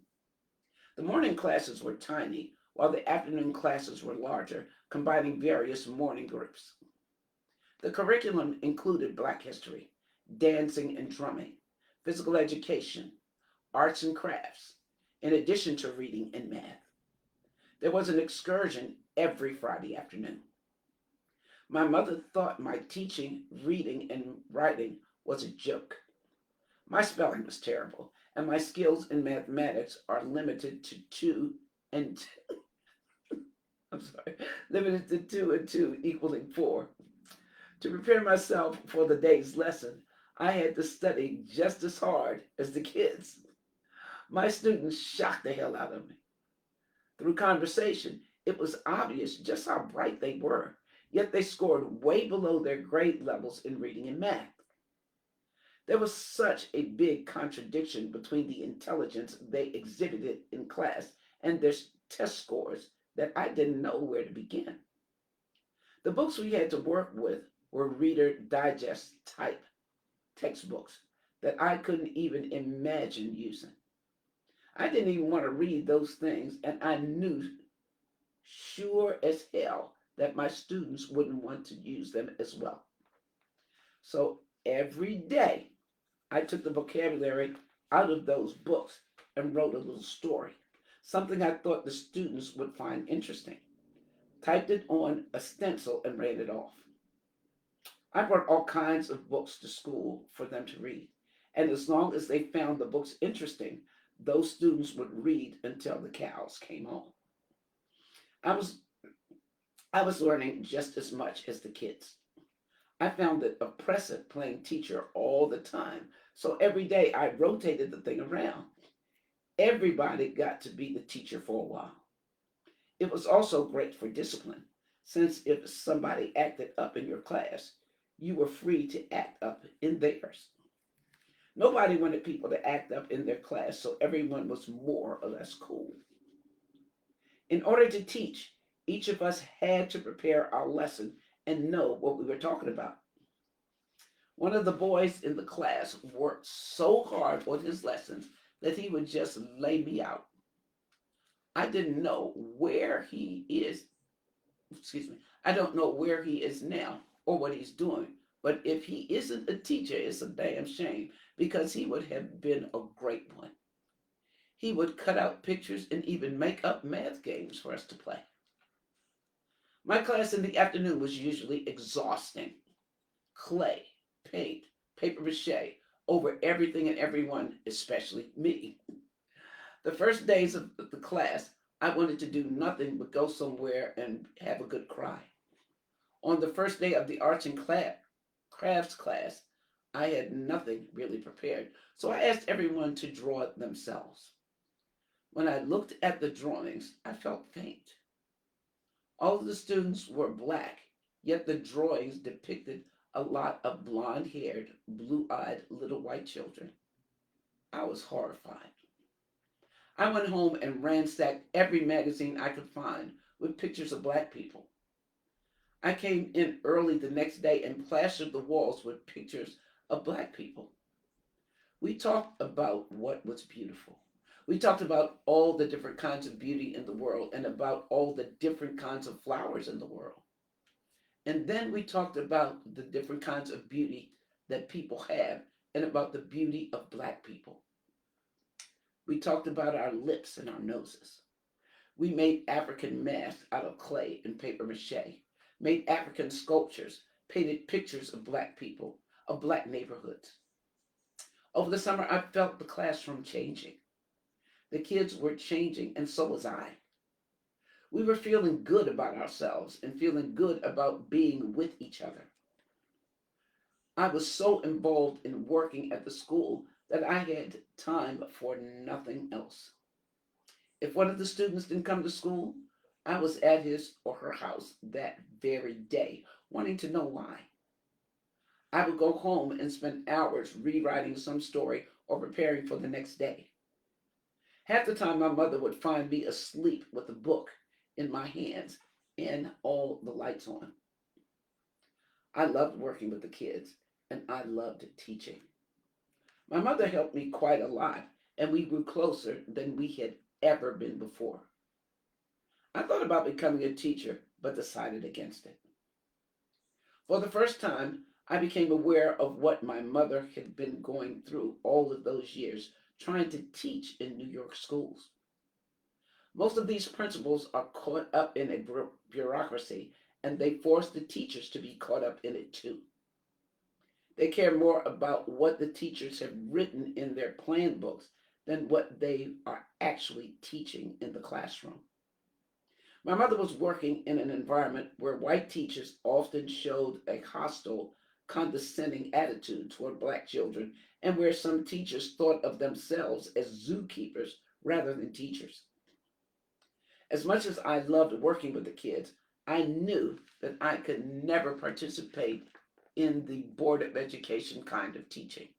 The morning classes were tiny, while the afternoon classes were larger, combining various morning groups. The curriculum included Black history, dancing and drumming, physical education, arts and crafts, in addition to reading and math. There was an excursion every Friday afternoon. My mother thought my teaching, reading, and writing was a joke. My spelling was terrible, and my skills in mathematics are limited to and I'm sorry, limited to two and two equaling four. To prepare myself for the day's lesson, I had to study just as hard as the kids. My students shocked the hell out of me. Through conversation, it was obvious just how bright they were, yet they scored way below their grade levels in reading and math. There was such a big contradiction between the intelligence they exhibited in class and their test scores that I didn't know where to begin. The books we had to work with were Reader Digest type textbooks that I couldn't even imagine using. I didn't even want to read those things, and I knew sure as hell that my students wouldn't want to use them as well. So every day I took the vocabulary out of those books and wrote a little story, something I thought the students would find interesting. Typed it on a stencil and read it off. I brought all kinds of books to school for them to read, and as long as they found the books interesting, those students would read until the cows came home. I was I was learning just as much as the kids. I found it oppressive playing teacher all the time, so every day I rotated the thing around. Everybody got to be the teacher for a while. It was also great for discipline, since if somebody acted up in your class, you were free to act up in theirs. Nobody wanted people to act up in their class, so everyone was more or less cool. In order to teach, each of us had to prepare our lesson and know what we were talking about. One of the boys in the class worked so hard on his lessons that he would just lay me out. I didn't know where he is, excuse me, I don't know where he is now or what he's doing. But if he isn't a teacher, it's a damn shame because he would have been a great one. He would cut out pictures and even make up math games for us to play. My class in the afternoon was usually exhausting. Clay, paint, paper mache over everything and everyone, especially me. The first days of the class, I wanted to do nothing but go somewhere and have a good cry. On the first day of the arts and crafts class, I had nothing really prepared, so I asked everyone to draw it themselves. When I looked at the drawings, I felt faint. All of the students were black, yet the drawings depicted a lot of blonde haired, blue eyed little white children. I was horrified. I went home and ransacked every magazine I could find with pictures of black people. I came in early the next day and plastered the walls with pictures of black people. We talked about what was beautiful. We talked about all the different kinds of beauty in the world and about all the different kinds of flowers in the world. And then we talked about the different kinds of beauty that people have and about the beauty of black people. We talked about our lips and our noses. We made African masks out of clay and paper mache, made African sculptures, painted pictures of black people, of black neighborhoods. Over the summer, I felt the classroom changing. The kids were changing, and so was I. We were feeling good about ourselves and feeling good about being with each other. I was so involved in working at the school that I had time for nothing else. If one of the students didn't come to school, I was at his or her house that very day, wanting to know why. I would go home and spend hours rewriting some story or preparing for the next day. Half the time, my mother would find me asleep with a book in my hands and all the lights on. I loved working with the kids and I loved teaching. My mother helped me quite a lot, and we grew closer than we had ever been before. I thought about becoming a teacher, but decided against it. For the first time, I became aware of what my mother had been going through all of those years trying to teach in New York schools. Most of these principals are caught up in a bureaucracy, and they force the teachers to be caught up in it too. They care more about what the teachers have written in their plan books than what they are actually teaching in the classroom. My mother was working in an environment where white teachers often showed a hostile, condescending attitude toward black children, and where some teachers thought of themselves as zookeepers rather than teachers. As much as I loved working with the kids, I knew that I could never participate in the Board of Education kind of teaching.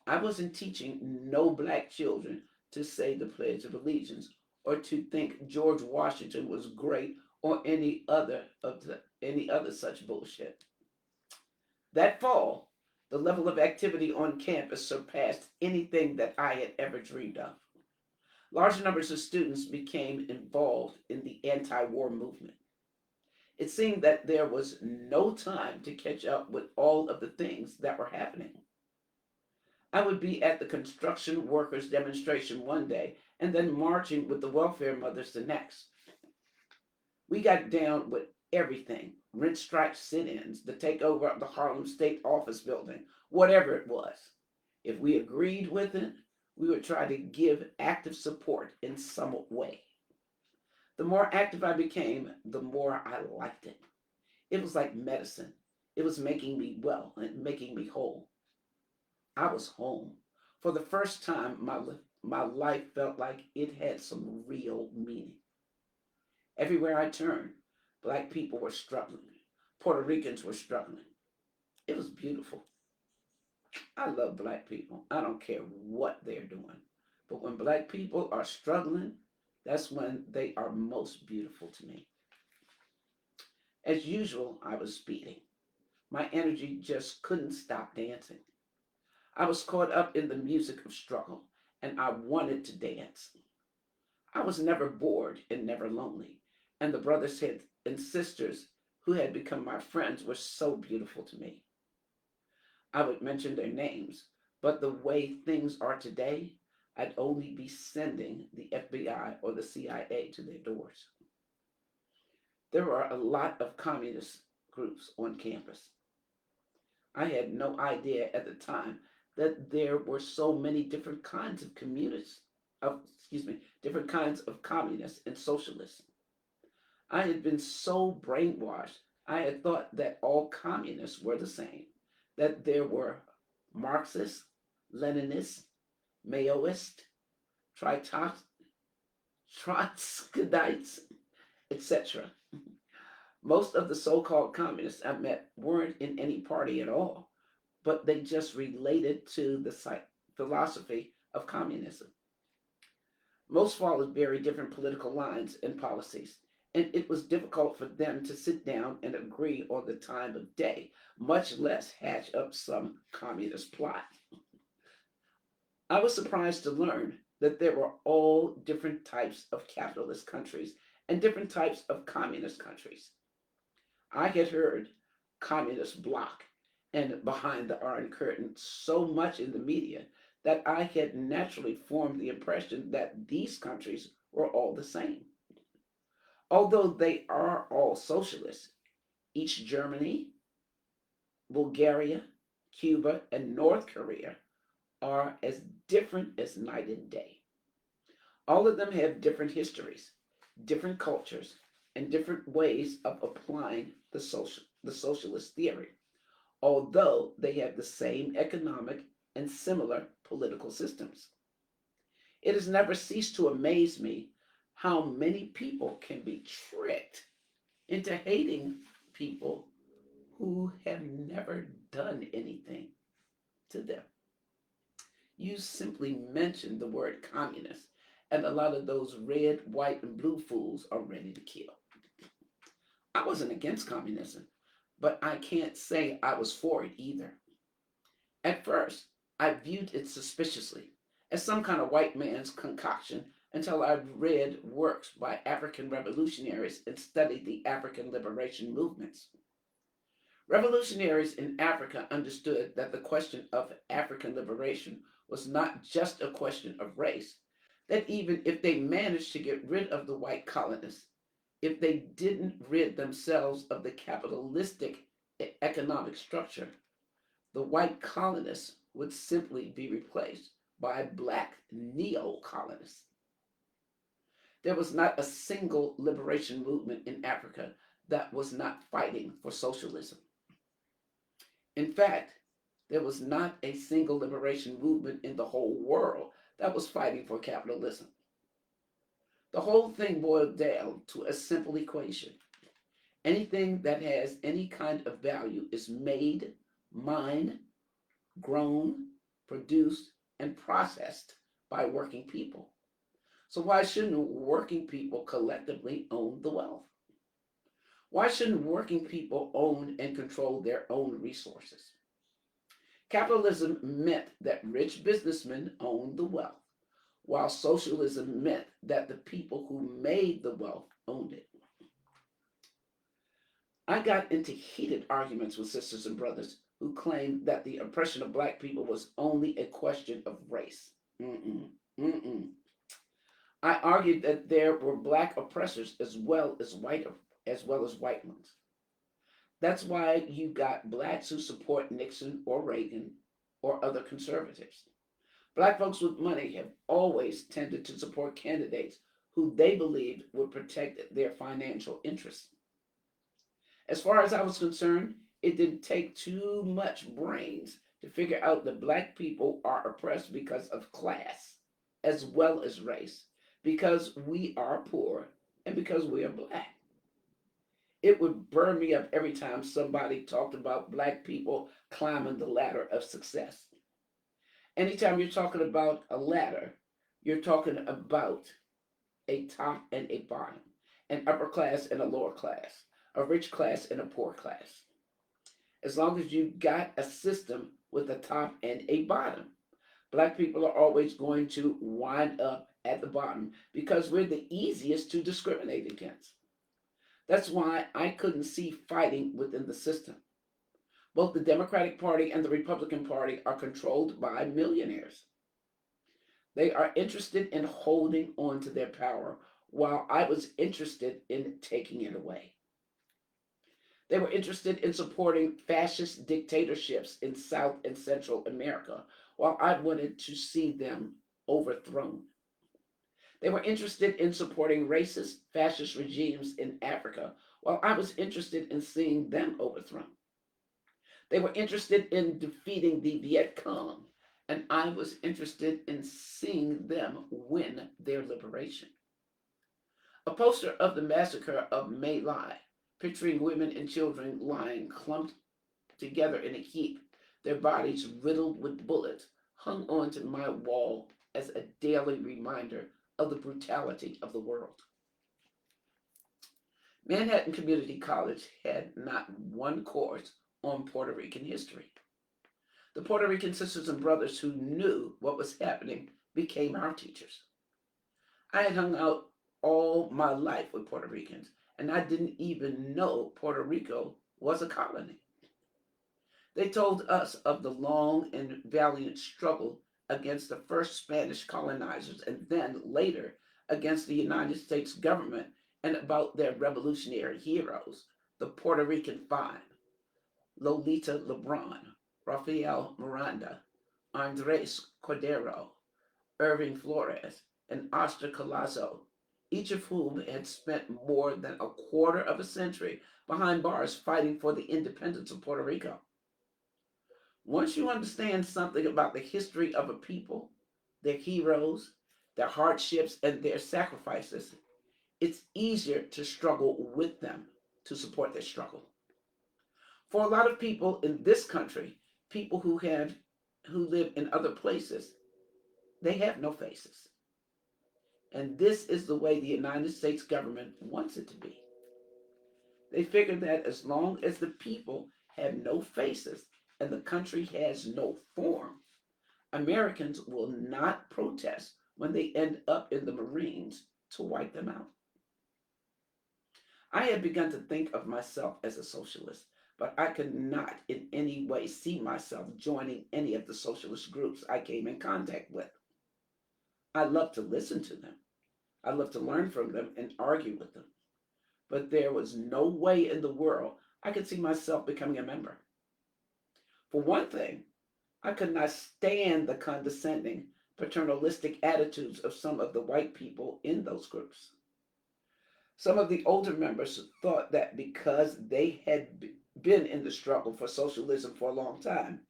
I wasn't teaching no black children to say the Pledge of Allegiance or to think George Washington was great or any other such bullshit. That fall, the level of activity on campus surpassed anything that I had ever dreamed of. Large numbers of students became involved in the anti-war movement. It seemed that there was no time to catch up with all of the things that were happening. I would be at the construction workers demonstration one day and then marching with the welfare mothers the next. We got down with everything: rent strike sit ins, the takeover of the Harlem State Office building, whatever it was. If we agreed with it, we would try to give active support in some way. The more active I became, the more I liked it. It was like medicine. It was making me well and making me whole. I was home. For the first time, my life felt like it had some real meaning. Everywhere I turned, black people were struggling. Puerto Ricans were struggling. It was beautiful. I love black people. I don't care what they're doing. But when black people are struggling, that's when they are most beautiful to me. As usual, I was speeding. My energy just couldn't stop dancing. I was caught up in the music of struggle, and I wanted to dance. I was never bored and never lonely, and the brothers and sisters who had become my friends were so beautiful to me. I would mention their names, but the way things are today, I'd only be sending the FBI or the CIA to their doors. There are a lot of communist groups on campus. I had no idea at the time that there were so many different kinds of different kinds of communists and socialists. I had been so brainwashed I had thought that all communists were the same, that there were Marxists, Leninists, Maoists, Trotskyites, etc. Most of the so called communists I met weren't in any party at all, but they just related to the philosophy of communism. Most followed very different political lines and policies, and it was difficult for them to sit down and agree on the time of day, much less hatch up some communist plot. I was surprised to learn that there were all different types of capitalist countries and different types of communist countries. I had heard communist bloc and behind the Iron Curtain so much in the media that I had naturally formed the impression that these countries were all the same. Although they are all socialists, each Germany, Bulgaria, Cuba, and North Korea are as different as night and day. All of them have different histories, different cultures, and different ways of applying the socialist theory, although they have the same economic and similar political systems. It has never ceased to amaze me how many people can be tricked into hating people who have never done anything to them. You simply mention the word communist, and a lot of those red, white, and blue fools are ready to kill. I wasn't against communism, but I can't say I was for it either. At first, I viewed it suspiciously as some kind of white man's concoction until I read works by African revolutionaries and studied the African liberation movements. Revolutionaries in Africa understood that the question of African liberation was not just a question of race, that even if they managed to get rid of the white colonists, if they didn't rid themselves of the capitalistic economic structure, the white colonists would simply be replaced by black neo colonists. There was not a single liberation movement in Africa that was not fighting for socialism. In fact, there was not a single liberation movement in the whole world that was fighting for capitalism. The whole thing boiled down to a simple equation. Anything that has any kind of value is made, mined, grown, produced, and processed by working people. So why shouldn't working people collectively own the wealth? Why shouldn't working people own and control their own resources? Capitalism meant that rich businessmen owned the wealth, while socialism meant that the people who made the wealth owned it. I got into heated arguments with sisters and brothers who claimed that the oppression of black people was only a question of race. Mm-mm, mm-mm. I argued that there were black oppressors as well as white ones. That's why you got blacks who support Nixon or Reagan or other conservatives. Black folks with money have always tended to support candidates who they believed would protect their financial interests. As far as I was concerned, it didn't take too much brains to figure out that black people are oppressed because of class as well as race, because we are poor and because we are black. It would burn me up every time somebody talked about black people climbing the ladder of success. Anytime you're talking about a ladder, you're talking about a top and a bottom, an upper class and a lower class, a rich class and a poor class. As long as you got a system with a top and a bottom, black people are always going to wind up at the bottom because we're the easiest to discriminate against. That's why I couldn't see fighting within the system. Both the Democratic Party and the Republican Party are controlled by millionaires. They are interested in holding on to their power, while I was interested in taking it away. They were interested in supporting fascist dictatorships in South and Central America, while I wanted to see them overthrown. They were interested in supporting racist, fascist regimes in Africa, while I was interested in seeing them overthrown. They were interested in defeating the Viet Cong, and I was interested in seeing them win their liberation. A poster of the massacre of My Lai, picturing women and children lying clumped together in a heap, their bodies riddled with bullets, hung onto my wall as a daily reminder of the brutality of the world. Manhattan Community College had not one course on Puerto Rican history. The Puerto Rican sisters and brothers who knew what was happening became our teachers. I had hung out all my life with Puerto Ricans, and I didn't even know Puerto Rico was a colony. They told us of the long and valiant struggle against the first Spanish colonizers and then later against the United States government and about their revolutionary heroes, the Puerto Rican Five, Lolita Lebron, Rafael Miranda, Andres Cordero, Irving Flores, and Oscar Collazo, each of whom had spent more than a quarter of a century behind bars fighting for the independence of Puerto Rico. Once you understand something about the history of a people, their heroes, their hardships, and their sacrifices, it's easier to struggle with them, to support their struggle. For a lot of people in this country, people who live in other places, they have no faces. And this is the way the United States government wants it to be. They figure that as long as the people have no faces and the country has no form, Americans will not protest when they end up in the Marines to wipe them out. I had begun to think of myself as a socialist, but I could not in any way see myself joining any of the socialist groups I came in contact with. I loved to listen to them. I loved to learn from them and argue with them. But there was no way in the world I could see myself becoming a member. For one thing, I could not stand the condescending, paternalistic attitudes of some of the white people in those groups. Some of the older members thought that because they had been in the struggle for socialism for a long time,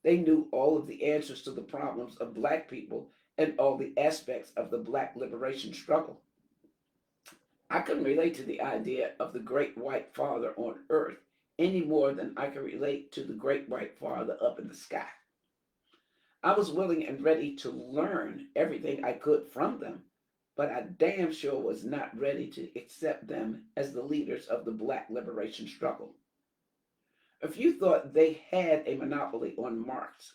they knew all of the answers to the problems of black people and all the aspects of the black liberation struggle. I couldn't relate to the idea of the great white father on earth any more than I could relate to the great white father up in the sky. I was willing and ready to learn everything I could from them, but I damn sure was not ready to accept them as the leaders of the black liberation struggle. If you thought they had a monopoly on Marx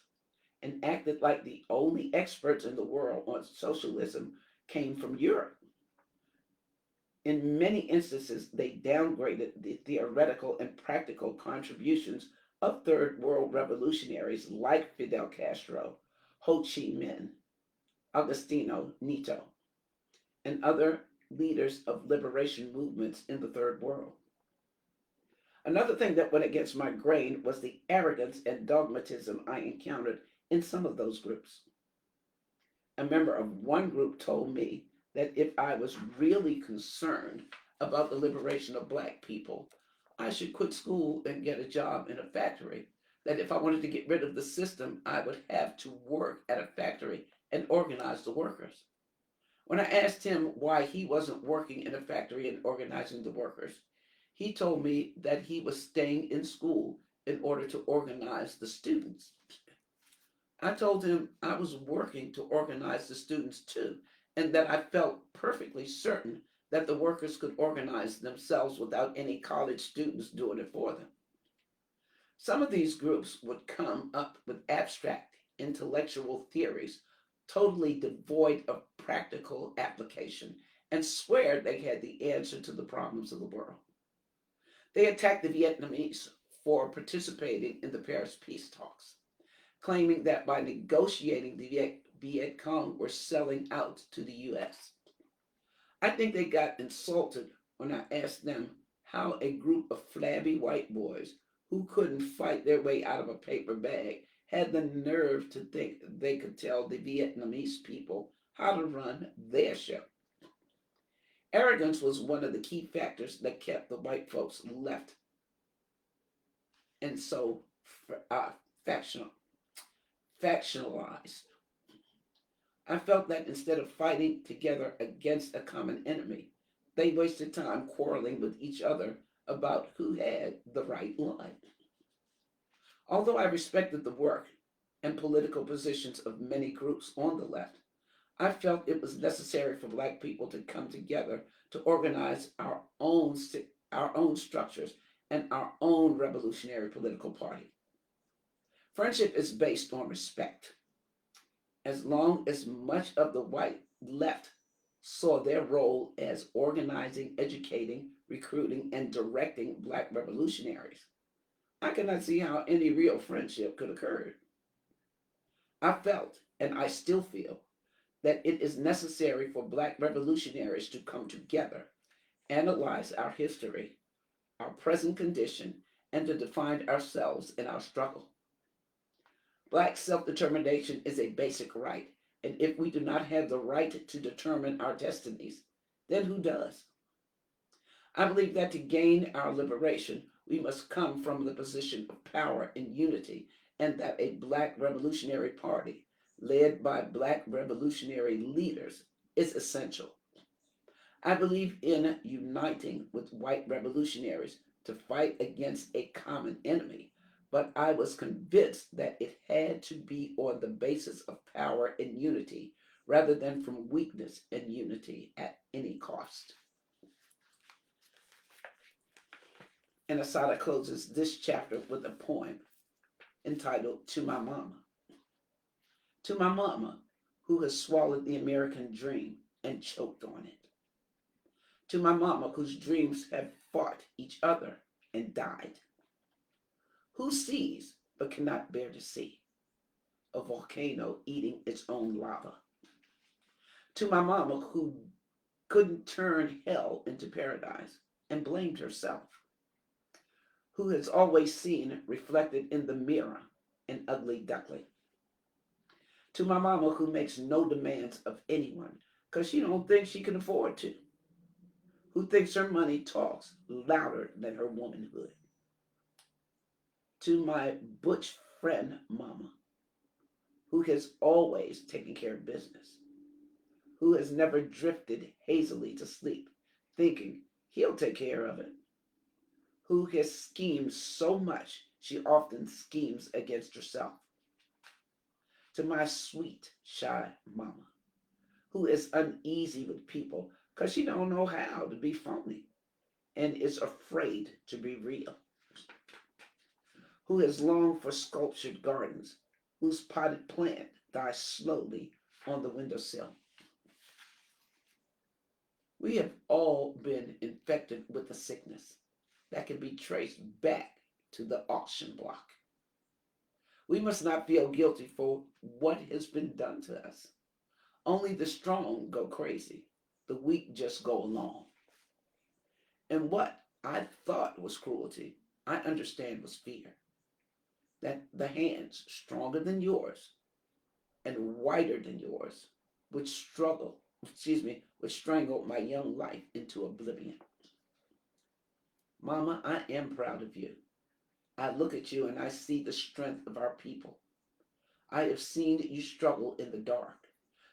and acted like the only experts in the world on socialism came from Europe, in many instances, they downgraded the theoretical and practical contributions of Third World revolutionaries like Fidel Castro, Ho Chi Minh, Agostino Neto, and other leaders of liberation movements in the Third World. Another thing that went against my grain was the arrogance and dogmatism I encountered in some of those groups. A member of one group told me that if I was really concerned about the liberation of black people, I should quit school and get a job in a factory. That if I wanted to get rid of the system, I would have to work at a factory and organize the workers. When I asked him why he wasn't working in a factory and organizing the workers, he told me that he was staying in school in order to organize the students. I told him I was working to organize the students too, and that I felt perfectly certain that the workers could organize themselves without any college students doing it for them. Some of these groups would come up with abstract intellectual theories totally devoid of practical application and swear they had the answer to the problems of the world. They attacked the Vietnamese for participating in the Paris peace talks, claiming that by negotiating the Viet Cong were selling out to the US. I think they got insulted when I asked them how a group of flabby white boys who couldn't fight their way out of a paper bag had the nerve to think they could tell the Vietnamese people how to run their show. Arrogance was one of the key factors that kept the white folks left and so uh, factional, factionalized. I felt that instead of fighting together against a common enemy, they wasted time quarreling with each other about who had the right line. Although I respected the work and political positions of many groups on the left, I felt it was necessary for Black people to come together to organize our own structures and our own revolutionary political party. Friendship is based on respect. As long as much of the white left saw their role as organizing, educating, recruiting, and directing Black revolutionaries, I cannot see how any real friendship could occur. I felt, and I still feel, that it is necessary for Black revolutionaries to come together, analyze our history, our present condition, and to define ourselves in our struggle. Black self determination is a basic right, and if we do not have the right to determine our destinies, then who does? I believe that to gain our liberation, we must come from the position of power and unity, and that a Black Revolutionary Party, led by Black revolutionary leaders, is essential. I believe in uniting with white revolutionaries to fight against a common enemy, but I was convinced that it had to be on the basis of power and unity rather than from weakness and unity at any cost. And ASSATA closes this chapter with a poem entitled To My Mama. To my mama, who has swallowed the American dream and choked on it. To my mama, whose dreams have fought each other and died. Who sees but cannot bear to see a volcano eating its own lava. To my mama, who couldn't turn hell into paradise and blamed herself. Who has always seen reflected in the mirror an ugly duckling. To my mama, who makes no demands of anyone because she don't think she can afford to. Who thinks her money talks louder than her womanhood. To my butch friend mama, who has always taken care of business. Who has never drifted hazily to sleep, thinking he'll take care of it. Who has schemed so much she often schemes against herself. To my sweet, shy mama, who is uneasy with people because she don't know how to be phony and is afraid to be real. Who has longed for sculptured gardens, whose potted plant dies slowly on the windowsill. We have all been infected with a sickness that can be traced back to the auction block. We must not feel guilty for what has been done to us. Only the strong go crazy, the weak just go along. And what I thought was cruelty, I understand was fear. That the hands stronger than yours and whiter than yours would would strangle my young life into oblivion. Mama, I am proud of you. I look at you and I see the strength of our people. I have seen you struggle in the dark,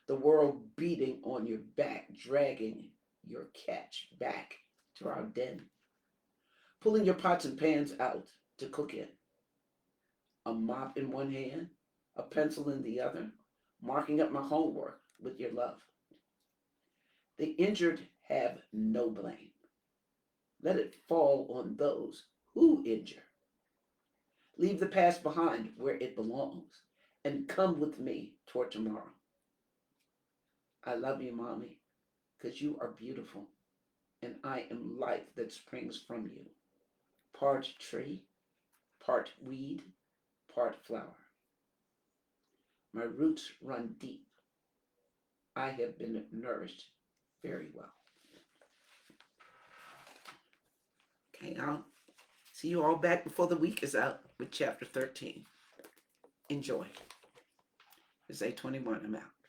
the world beating on your back, dragging your catch back to our den, pulling your pots and pans out to cook in, a mop in one hand, a pencil in the other, marking up my homework with your love. The injured have no blame. Let it fall on those who injure. Leave the past behind where it belongs and come with me toward tomorrow. I love you, Mommy, because you are beautiful and I am life that springs from you. Part tree, part weed, part flower. My roots run deep. I have been nourished very well. Okay, I'll see you all back before the week is out with chapter 13. Enjoy. It's 8:21. I'm out.